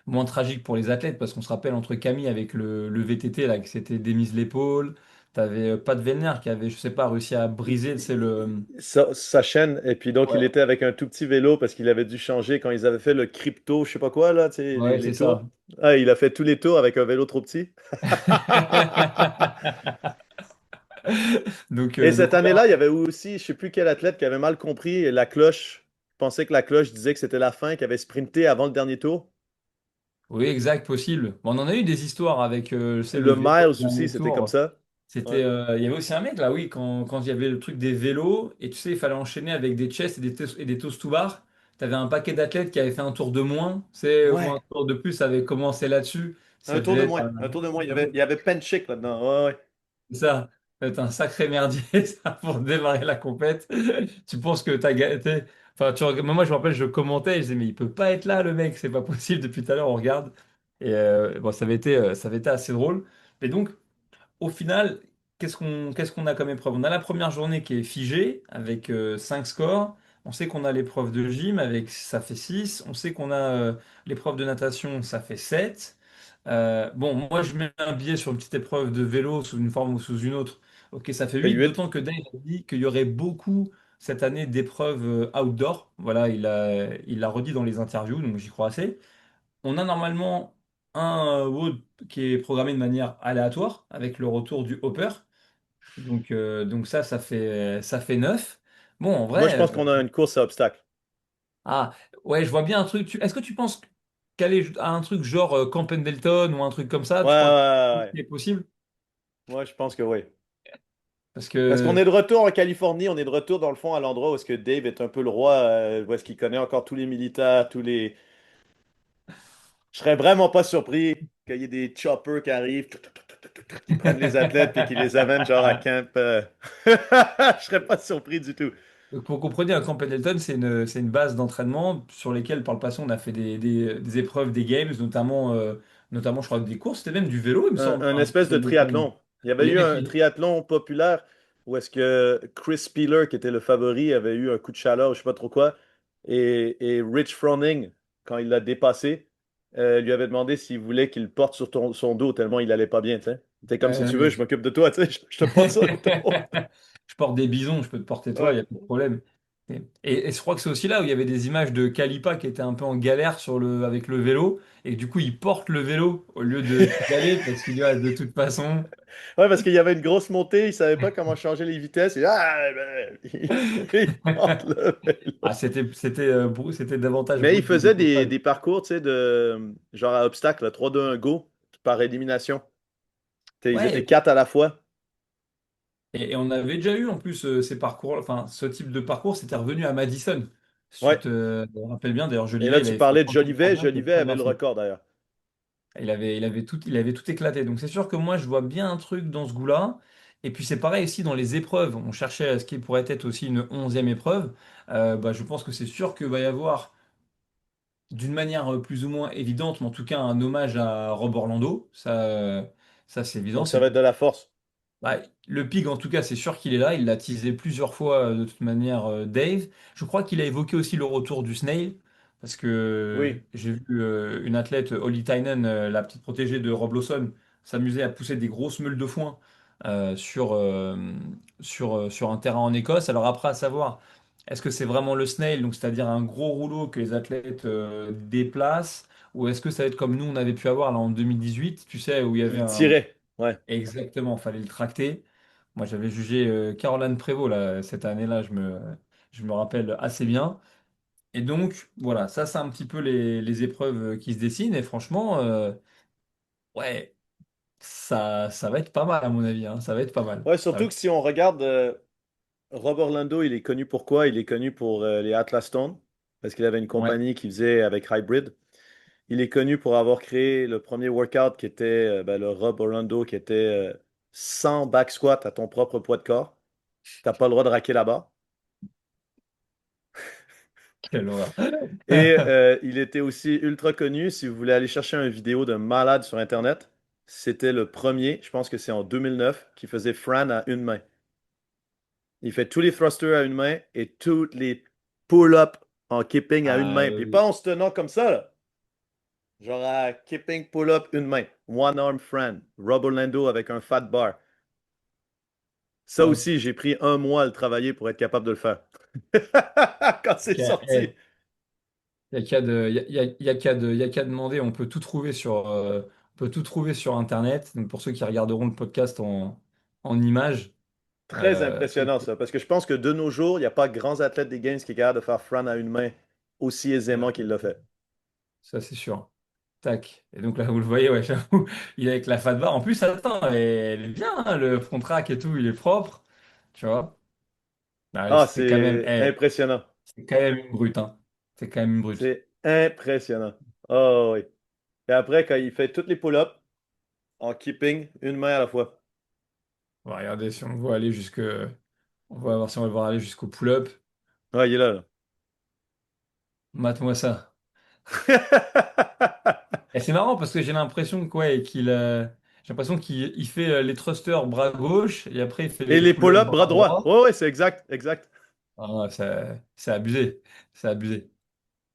moins tragique pour les athlètes parce qu'on se rappelle entre Camille avec le VTT là, qui s'était démise l'épaule. T'avais Pat Vellner qui avait, je sais pas, réussi à briser, c'est le. Sa chaîne, et puis donc il Ouais, était avec un tout petit vélo parce qu'il avait dû changer quand ils avaient fait le crypto, je sais pas quoi, là, tu sais, ouais, les c'est ça. tours. Ah, il a fait tous les tours avec un vélo trop petit. Donc, Et euh, donc cette on année-là, il y verra. avait aussi, je sais plus quel athlète qui avait mal compris la cloche. Je pensais que la cloche disait que c'était la fin, qui avait sprinté avant le dernier tour. Oui, exact, possible. Bon, on en a eu des histoires avec, le Le vélo au Miles aussi, dernier c'était comme tour. ça. Ouais. Il y avait aussi un mec là, oui, quand il y avait le truc des vélos, et tu sais, il fallait enchaîner avec des chests et des toast to bar. Tu avais un paquet d'athlètes qui avaient fait un tour de moins, c'est ou un Ouais. tour de plus avait commencé là-dessus. Ça Un tour de devait être moins. Un tour de moins. Il y avait Penchick là-dedans. Ouais, ouais. ça, ça devait être un sacré merdier ça, pour démarrer la compète. Tu penses que tu as gagné. Enfin, moi, je me rappelle, je commentais, et je disais, mais il peut pas être là, le mec, c'est pas possible. Depuis tout à l'heure, on regarde. Et bon, ça avait été assez drôle. Mais donc, au final, qu'est-ce qu'on a comme épreuve? On a la première journée qui est figée avec 5 scores. On sait qu'on a l'épreuve de gym avec ça fait 6. On sait qu'on a l'épreuve de natation, ça fait 7. Bon, moi je mets un billet sur une petite épreuve de vélo sous une forme ou sous une autre. Ok, ça fait Fait 8. 8. D'autant que Dave a dit qu'il y aurait beaucoup cette année d'épreuves outdoor. Voilà, il l'a redit dans les interviews, donc j'y crois assez. On a normalement un WOD qui est programmé de manière aléatoire avec le retour du hopper. Donc ça fait 9. Bon, en Moi, je vrai, pense qu'on a une course à obstacles. ah, ouais, je vois bien un truc. Est-ce que tu penses qu'aller à un truc genre Camp Pendleton ou un truc comme ça, Ouais, tu crois que ouais. c'est possible? Moi, je pense que oui. Parce Parce qu'on est que, de retour en Californie, on est de retour dans le fond à l'endroit où est-ce que Dave est un peu le roi, où est-ce qu'il connaît encore tous les militaires, tous les. Je serais vraiment pas surpris qu'il y ait des choppers qui arrivent, qui prennent les athlètes puis qui les amènent genre à camp. Je serais pas surpris du tout. Donc, pour comprendre, un Camp Pendleton, c'est une base d'entraînement sur lesquelles, par le passé, on a fait des épreuves, des games, notamment, je crois, des courses, c'était même du vélo, il me semble, Un un Camp espèce de Pendleton. triathlon. Il y Et avait les eu mecs, un triathlon populaire où est-ce que Chris Spealler, qui était le favori, avait eu un coup de chaleur, je sais pas trop quoi, et Rich Froning, quand il l'a dépassé, lui avait demandé s'il voulait qu'il le porte sur son dos tellement il allait pas bien, tu sais. C'était comme si tu veux, euh, je m'occupe de toi, tu sais, je te porte sur le dos. Je porte des bisons, je peux te porter toi, il Ouais. n'y a pas de problème. Et je crois que c'est aussi là où il y avait des images de Kalipa qui était un peu en galère avec le vélo, et que du coup il porte le vélo au lieu de pédaler, parce qu'il y a de toute façon. Ouais, parce qu'il y avait une grosse montée, il savait pas comment changer les vitesses, et il porte le Ah, vélo. c'était davantage Mais il brut que faisait décoffrage. des parcours, tu sais, de genre à obstacle, là, 3, 2, 1, go, par élimination. Tu sais, ils Ouais, étaient quatre à la fois. et on avait déjà eu en plus ces parcours, enfin ce type de parcours, c'était revenu à Madison. Si tu Ouais. te rappelles bien, d'ailleurs Et là, Jolivet, il tu avait fait un parlais de 30e Jolivet. chrono, c'était Jolivet très avait bien le fait. record d'ailleurs. Il avait tout éclaté. Donc c'est sûr que moi, je vois bien un truc dans ce goût-là. Et puis c'est pareil aussi dans les épreuves. On cherchait à ce qui pourrait être aussi une 11e épreuve. Bah, je pense que c'est sûr qu'il va y avoir, d'une manière plus ou moins évidente, mais en tout cas un hommage à Rob Orlando. Ça c'est évident. Donc, ça va être de la force. Bah, le pig, en tout cas, c'est sûr qu'il est là. Il l'a teasé plusieurs fois, de toute manière, Dave. Je crois qu'il a évoqué aussi le retour du snail, parce que Oui. j'ai vu une athlète, Holly Tynan, la petite protégée de Rob Lawson, s'amuser à pousser des grosses meules de foin sur un terrain en Écosse. Alors après, à savoir, est-ce que c'est vraiment le snail, donc c'est-à-dire un gros rouleau que les athlètes déplacent, ou est-ce que ça va être comme nous, on avait pu avoir là en 2018, tu sais, où il y avait Il un. tirait. Ouais. Exactement, fallait le tracter. Moi, j'avais jugé Caroline Prévost là, cette année-là, je me rappelle assez bien. Et donc, voilà, ça, c'est un petit peu les épreuves qui se dessinent. Et franchement, ouais, ça va être pas mal, à mon avis, hein, ça va être pas mal. Ouais, Ça va surtout que être- si on regarde Rob Orlando, il est connu pour quoi? Il est connu pour les Atlas Stone, parce qu'il avait une Ouais, compagnie qui faisait avec Hybrid. Il est connu pour avoir créé le premier workout qui était ben, le Rob Orlando, qui était 100 back squat à ton propre poids de corps. T'as pas le droit de raquer là-bas. quelle horreur. Et il était aussi ultra connu. Si vous voulez aller chercher une vidéo d'un malade sur Internet, c'était le premier, je pense que c'est en 2009, qui faisait Fran à une main. Il fait tous les thrusters à une main et tous les pull-ups en keeping à une Ah, main. Puis pas en se tenant comme ça, là. Genre à keeping pull-up une main. One arm Fran. Rob Orlando avec un fat bar. Ça ouais. aussi, j'ai pris un mois à le travailler pour être capable de le faire. Quand c'est Ok, sorti. il y a qu'à de- y a qu'à demander, on peut tout trouver sur Internet. Donc pour ceux qui regarderont le podcast en images, Très euh, impressionnant ça, parce que je pense que de nos jours, il n'y a pas grands athlètes des Games qui est capable de faire Fran à une main aussi aisément qu'il l'a fait. ça c'est sûr. Tac. Et donc là, vous le voyez, ouais, j'avoue, il est avec la fat bar. En plus, attends, elle est bien, hein, le front rack et tout, il est propre. Tu vois? Bah, Ah, c'est quand même, c'est impressionnant. c'est quand même une brute, hein. C'est quand même une brute. C'est impressionnant. Oh oui. Et après, quand il fait toutes les pull-ups en keeping, une main à la fois. On va regarder si on le voit aller on va voir si on va le voir aller jusqu'au pull-up. Ah, il est là, Mate-moi ça. là. Et c'est marrant parce que j'ai l'impression que, ouais, j'ai l'impression qu'il fait les thrusters bras gauche et après il fait Et les les pull-ups pull-ups, bras bras droit. droit. Ouais, ouais, c'est exact, exact. Ah, c'est abusé. C'est abusé.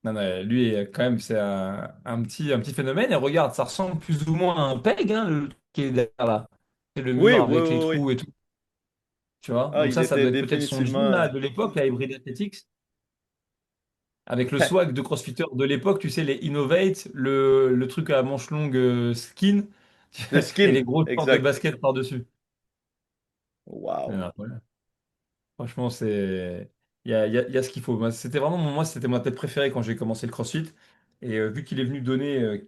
Non, non, lui, quand même, c'est un petit phénomène. Et regarde, ça ressemble plus ou moins à un peg, hein, le truc qui est derrière là. C'est le Oui, mur oui, avec les oui, oui. trous et tout. Tu vois? Ah, Donc il ça était doit être peut-être son gym définitivement. là, de l'époque, la Hybrid Athletics. Avec le swag de CrossFitter de l'époque, tu sais, les Innovate, le truc à manches longues skin, Le et skin, les gros shorts de exact. basket par-dessus. Non, Wow. non, voilà. Franchement, c'est. Il y a ce qu'il faut. C'était vraiment, moi, c'était ma tête préférée quand j'ai commencé le CrossFit. Et vu qu'il est venu donner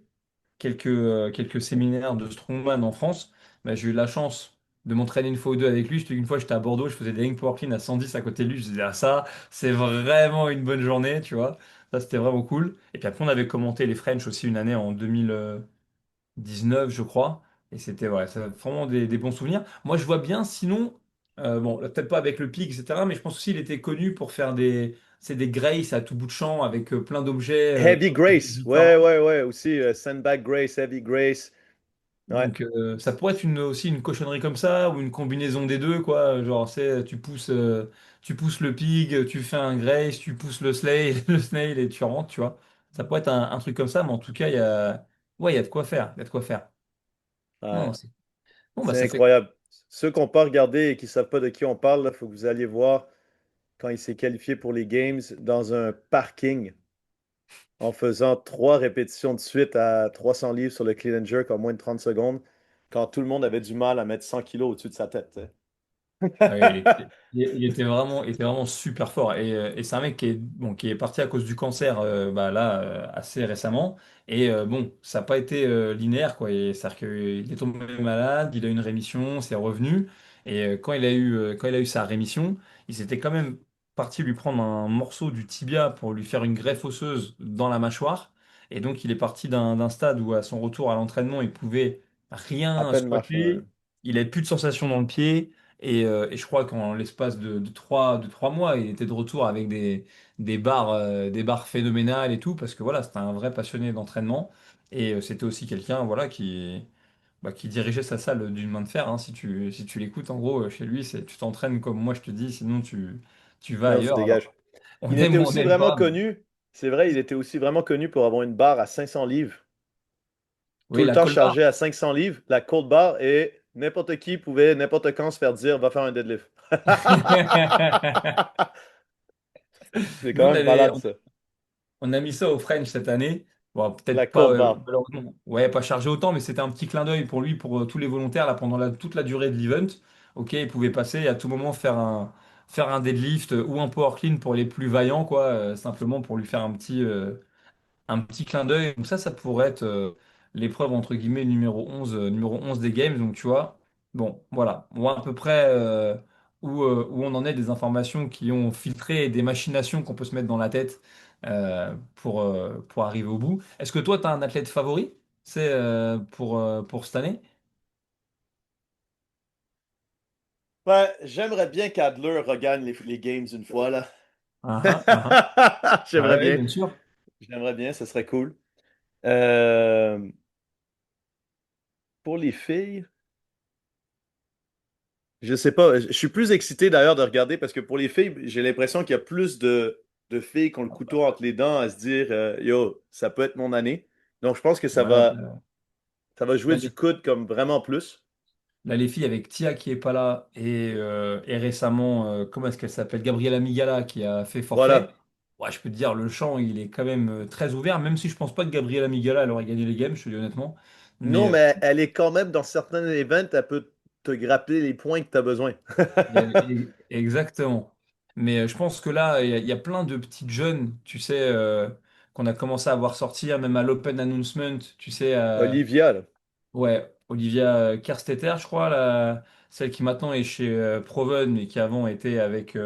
quelques séminaires de strongman en France, bah, j'ai eu la chance de m'entraîner une fois ou deux avec lui. Une fois, j'étais à Bordeaux, je faisais des ring power clean à 110 à côté de lui. Je disais, ah, ça, c'est vraiment une bonne journée, tu vois. Ça, c'était vraiment cool. Et puis après, on avait commenté les French aussi une année en 2019, je crois. Et c'était ouais, ça, vraiment des bons souvenirs. Moi, je vois bien, sinon, bon, là, peut-être pas avec le pic, etc., mais je pense aussi qu'il était connu pour faire c'est des graces à tout bout de champ avec plein d'objets Heavy Grace. Ouais, différents. ouais, ouais. Aussi, Sandbag Grace, Heavy Grace. Ouais. Donc ça pourrait être aussi une cochonnerie comme ça, ou une combinaison des deux, quoi. Genre, c'est, tu pousses le pig, tu fais un grace, tu pousses le snail, le snail et tu rentres, tu vois. Ça pourrait être un truc comme ça, mais en tout cas, ouais, il y a de quoi faire. Il y a de quoi faire. Ouais. Non, bon, bah C'est ça fait. incroyable. Ceux qui n'ont pas regardé et qui ne savent pas de qui on parle, il faut que vous alliez voir quand il s'est qualifié pour les Games dans un parking en faisant 3 répétitions de suite à 300 livres sur le clean and jerk en moins de 30 secondes, quand tout le monde avait du mal à mettre 100 kilos au-dessus de sa tête. Tu sais. Ah oui, il était vraiment super fort. Et c'est un mec bon, qui est parti à cause du cancer bah, là, assez récemment. Et bon, ça n'a pas été linéaire, quoi. C'est-à-dire qu'il est tombé malade, il a eu une rémission, c'est revenu. Et quand il a eu sa rémission, il s'était quand même parti lui prendre un morceau du tibia pour lui faire une greffe osseuse dans la mâchoire. Et donc, il est parti d'un stade où, à son retour à l'entraînement, il pouvait À rien peine marcher. Ouais. squatter. Il n'avait plus de sensation dans le pied. Et je crois qu'en l'espace de 3 mois, il était de retour avec des barres phénoménales et tout, parce que voilà, c'était un vrai passionné d'entraînement. Et c'était aussi quelqu'un voilà, qui dirigeait sa salle d'une main de fer, hein. Si tu l'écoutes, en gros, chez lui, c'est tu t'entraînes comme moi je te dis, sinon tu vas Non, tu ailleurs. dégages. Alors, on Il aime était ou on aussi n'aime vraiment pas, mais connu, c'est vrai, il était aussi vraiment connu pour avoir une barre à 500 livres, tout oui, le la temps colbar. chargée à 500 livres, la cold bar, et n'importe qui pouvait, n'importe quand, se faire dire, va faire un deadlift. C'est Nous, quand même malade, ça. on a mis ça au French cette année. Bon, La peut-être pas, cold bar. malheureusement, ouais, pas chargé autant, mais c'était un petit clin d'œil pour lui, pour tous les volontaires, là, pendant toute la durée de l'event. Ok, il pouvait passer et à tout moment faire un deadlift ou un power clean pour les plus vaillants, quoi, simplement pour lui faire un petit clin d'œil. Donc ça pourrait être l'épreuve entre guillemets numéro 11 des games. Donc tu vois, bon, voilà, on voit à peu près où on en est des informations qui ont filtré et des machinations qu'on peut se mettre dans la tête pour arriver au bout. Est-ce que toi, tu as un athlète favori? C'est pour cette année? Ouais, j'aimerais bien qu'Adler regagne les games une fois, là. Ah, ah, ah, ah. Ouais, J'aimerais ouais, bien. bien sûr. J'aimerais bien, ce serait cool. Euh, pour les filles, je sais pas. Je suis plus excité d'ailleurs de regarder parce que pour les filles, j'ai l'impression qu'il y a plus de filles qui ont le couteau entre les dents à se dire yo, ça peut être mon année. Donc je pense que Ouais, ça va jouer du coude comme vraiment plus. là, les filles avec Tia qui est pas là et récemment, comment est-ce qu'elle s'appelle? Gabriela Migala qui a fait forfait. Voilà. Ouais, je peux te dire, le champ, il est quand même très ouvert, même si je pense pas que Gabriela Migala elle aurait gagné les games, je te dis honnêtement. Mais Non, mais elle est quand même dans certains events, elle peut te grappler les points que tu as besoin. exactement. Mais je pense que là, il y a plein de petites jeunes, tu sais, qu'on a commencé à voir sortir, même à l'Open Announcement, tu sais, Olivia, là. ouais, Olivia Kerstetter, je crois, celle qui maintenant est chez Proven, mais qui avant était avec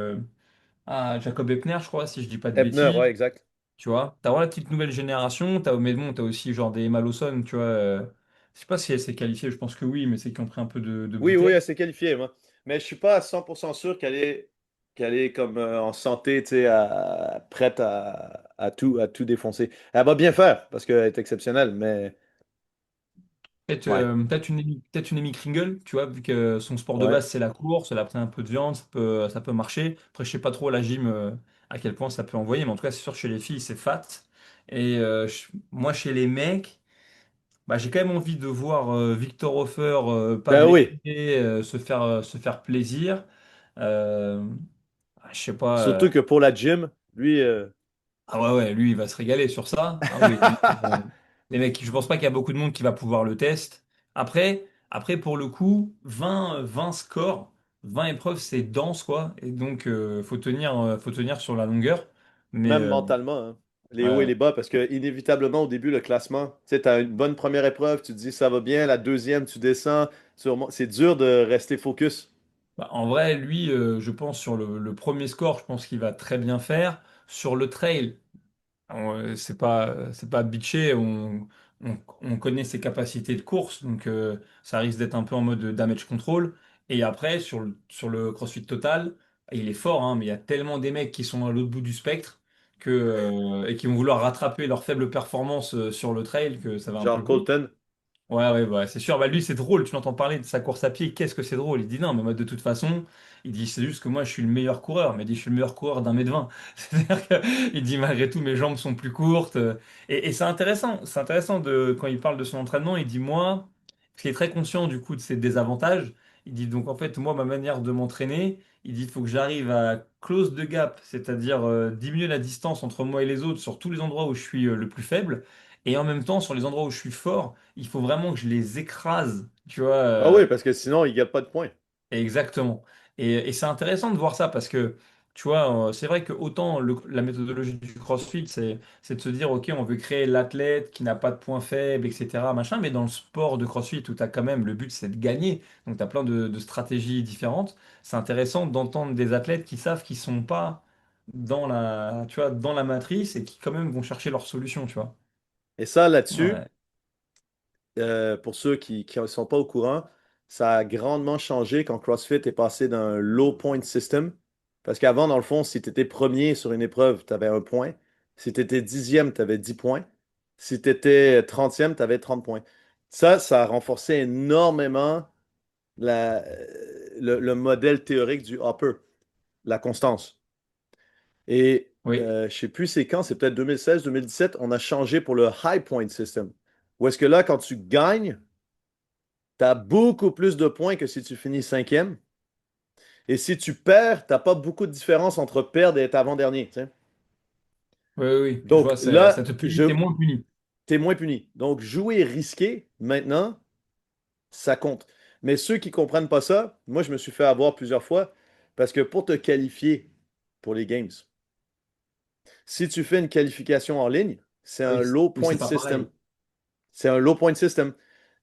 Jacob Eppner, je crois, si je dis pas de Ebner, bêtises. ouais, exact. Tu vois, t'as vraiment la petite nouvelle génération, mais bon, t'as aussi genre des Emma Lawson, tu vois. Je sais pas si elle s'est qualifiée, je pense que oui, mais c'est qui ont pris un peu de Oui, oui, bouteille. elle s'est qualifiée, moi. Mais je suis pas à 100% sûr qu'elle est comme en santé, tu sais, prête à tout défoncer. Elle va bien faire parce qu'elle est exceptionnelle, mais Ouais, Peut-être une Amy Kringle, tu vois, vu que son sport de ouais. base c'est la course, elle a pris un peu de viande, ça peut marcher. Après, je sais pas trop la gym à quel point ça peut envoyer, mais en tout cas, c'est sûr chez les filles, c'est fat. Et moi, chez les mecs, bah, j'ai quand même envie de voir Victor Hofer pas Ben blessé, oui. se faire plaisir. Euh, je sais pas. Surtout que pour la gym, lui, Ah ouais, ouais, lui, il va se régaler sur ça. Ah oui, lui, les mecs, je pense pas qu'il y a beaucoup de monde qui va pouvoir le test. Après pour le coup, 20 scores, 20 épreuves, c'est dense, quoi. Et donc, faut tenir sur la longueur. Mais même mentalement, hein, les hauts et ouais, les bas, parce que inévitablement, au début, le classement, tu sais, tu as une bonne première épreuve, tu te dis ça va bien, la deuxième, tu descends, c'est dur de rester focus. bah, en vrai, lui, je pense sur le premier score, je pense qu'il va très bien faire. Sur le trail, c'est pas bitché, on connaît ses capacités de course, donc ça risque d'être un peu en mode damage control. Et après, sur le CrossFit Total, il est fort, hein, mais il y a tellement des mecs qui sont à l'autre bout du spectre et qui vont vouloir rattraper leur faible performance sur le trail que ça va un peu Genre le coup. Colton. Ouais, ouais, bah, c'est sûr. Bah, lui, c'est drôle. Tu l'entends parler de sa course à pied. Qu'est-ce que c'est drôle? Il dit non, mais moi, de toute façon, il dit c'est juste que moi, je suis le meilleur coureur. Mais il dit je suis le meilleur coureur d'1 m 20. C'est-à-dire qu'il dit malgré tout, mes jambes sont plus courtes. Et c'est intéressant. C'est intéressant quand il parle de son entraînement. Il dit moi, parce qu'il est très conscient du coup de ses désavantages. Il dit donc en fait, moi, ma manière de m'entraîner, il dit il faut que j'arrive à close the gap, c'est-à-dire diminuer la distance entre moi et les autres sur tous les endroits où je suis le plus faible. Et en même temps, sur les endroits où je suis fort, il faut vraiment que je les écrase, tu vois. Ah oui, parce que sinon, il n'y a pas de points. Exactement. Et c'est intéressant de voir ça parce que, tu vois, c'est vrai que autant la méthodologie du CrossFit, c'est de se dire, OK, on veut créer l'athlète qui n'a pas de points faibles, etc., machin, mais dans le sport de CrossFit où tu as quand même, le but, c'est de gagner, donc tu as plein de stratégies différentes, c'est intéressant d'entendre des athlètes qui savent qu'ils sont pas tu vois, dans la matrice et qui quand même vont chercher leur solution, tu vois. Et ça, là-dessus, Ouais. pour ceux qui ne sont pas au courant, ça a grandement changé quand CrossFit est passé d'un low point system. Parce qu'avant, dans le fond, si tu étais premier sur une épreuve, tu avais 1 point. Si tu étais 10e, tu avais 10 points. Si tu étais 30e, tu avais 30 points. Ça a renforcé énormément le modèle théorique du hopper, la constance. Et Oui. je ne sais plus c'est quand, c'est peut-être 2016, 2017, on a changé pour le high point system. Où est-ce que là, quand tu gagnes, tu as beaucoup plus de points que si tu finis 5e. Et si tu perds, tu n'as pas beaucoup de différence entre perdre et être avant-dernier, tu sais. Oui, oui, oui, je Donc vois, ça là, te punit, t'es moins puni. t'es moins puni. Donc jouer risqué, maintenant, ça compte. Mais ceux qui comprennent pas ça, moi, je me suis fait avoir plusieurs fois parce que pour te qualifier pour les games, si tu fais une qualification en ligne, c'est un Oui, low oui, c'est point pas system. pareil. C'est un low point system.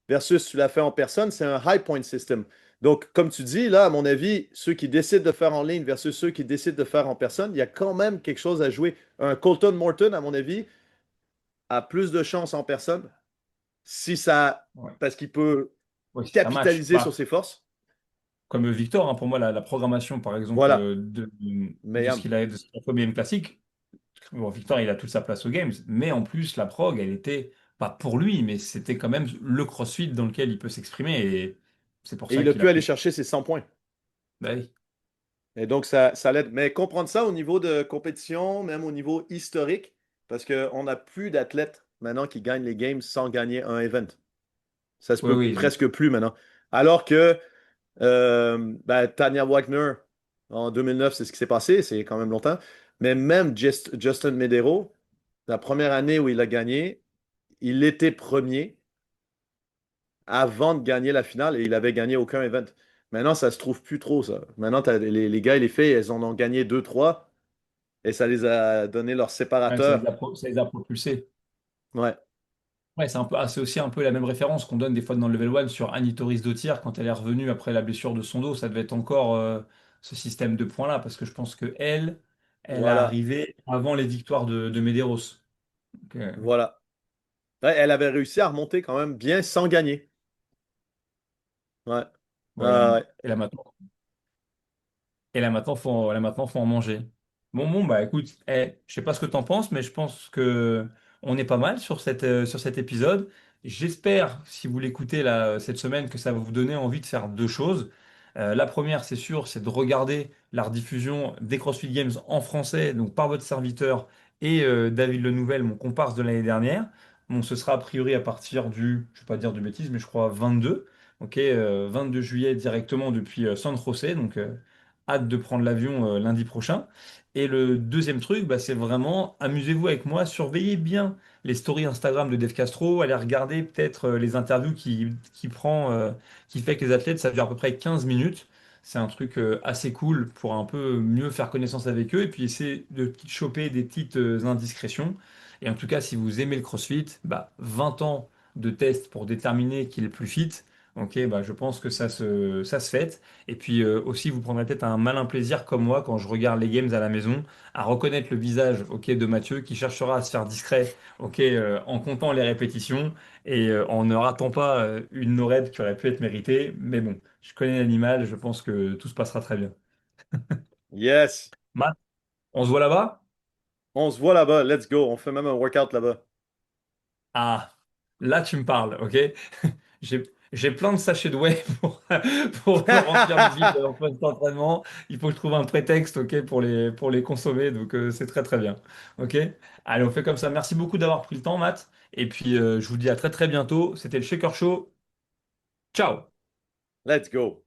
Versus tu l'as fait en personne, c'est un high point system. Donc, comme tu dis, là, à mon avis, ceux qui décident de faire en ligne versus ceux qui décident de faire en personne, il y a quand même quelque chose à jouer. Un Colton Morton, à mon avis, a plus de chances en personne si ça, Ouais. parce qu'il peut Oui, si ça match. capitaliser sur ses forces. Comme Victor, hein, pour moi, la programmation, par exemple, Voilà. de Mais de ce qu'il a fait au BM Classique, bon, Victor, il a toute sa place aux Games, mais en plus, la prog, elle était pas pour lui, mais c'était quand même le CrossFit dans lequel il peut s'exprimer, et c'est pour et ça il a qu'il a pu aller pris. chercher ses 100 points. Bah oui. Et donc, ça l'aide. Mais comprendre ça au niveau de compétition, même au niveau historique, parce qu'on n'a plus d'athlètes maintenant qui gagnent les games sans gagner un event. Ça se Oui, peut oui, presque plus maintenant. Alors que ben, Tanya Wagner, en 2009, c'est ce qui s'est passé, c'est quand même longtemps. Mais même Justin Medero, la première année où il a gagné, il était premier avant de gagner la finale et il avait gagné aucun event. Maintenant, ça se trouve plus trop, ça. Maintenant, les gars et les filles, elles en ont gagné deux, trois et ça les a donné leur ouais, séparateur. ça les a propulsés. Ouais, Ouais, c'est aussi un peu la même référence qu'on donne des fois dans le Level 1 sur Annie Torres Dottir quand elle est revenue après la blessure de son dos. Ça devait être encore ce système de points-là parce que je pense que elle est voilà, arrivée avant les victoires de Medeiros. Donc, voilà. Ouais, elle avait réussi à remonter quand même bien sans gagner. Ouais. voilà. Ah ouais. Et là maintenant, faut en manger. Bon, bah écoute, je sais pas ce que tu en penses, mais je pense que on est pas mal sur sur cet épisode. J'espère, si vous l'écoutez là, cette semaine, que ça va vous donner envie de faire deux choses. La première, c'est sûr, c'est de regarder la rediffusion des CrossFit Games en français, donc par votre serviteur et David Lenouvelle, mon comparse de l'année dernière. Bon, ce sera a priori à partir du, je ne vais pas dire de bêtises, mais je crois 22, ok, 22 juillet directement depuis San José, donc hâte de prendre l'avion lundi prochain. Et le deuxième truc, bah, c'est vraiment amusez-vous avec moi, surveillez bien les stories Instagram de Dave Castro, aller regarder peut-être les interviews qui prend, qui fait avec les athlètes, ça dure à peu près 15 minutes. C'est un truc assez cool pour un peu mieux faire connaissance avec eux et puis essayer de choper des petites indiscrétions. Et en tout cas, si vous aimez le CrossFit, bah, 20 ans de tests pour déterminer qui est le plus fit. Ok, bah, je pense que ça se fait. Et puis aussi, vous prendrez peut-être un malin plaisir comme moi quand je regarde les games à la maison, à reconnaître le visage ok, de Mathieu qui cherchera à se faire discret ok, en comptant les répétitions et en ne ratant pas une no-rep qui aurait pu être méritée. Mais bon, je connais l'animal, je pense que tout se passera très bien. Yes! Matt, on se voit là-bas? On se voit là-bas, let's go. On fait même un workout là-bas. Ah, là tu me parles, ok? J'ai plein de sachets de whey pour me remplir le vide en post-entraînement. Il faut que je trouve un prétexte, ok, pour les consommer. Donc c'est très très bien. Ok? Allez, on fait comme ça. Merci beaucoup d'avoir pris le temps, Matt. Et puis je vous dis à très très bientôt. C'était le Shaker Show. Ciao! Let's go.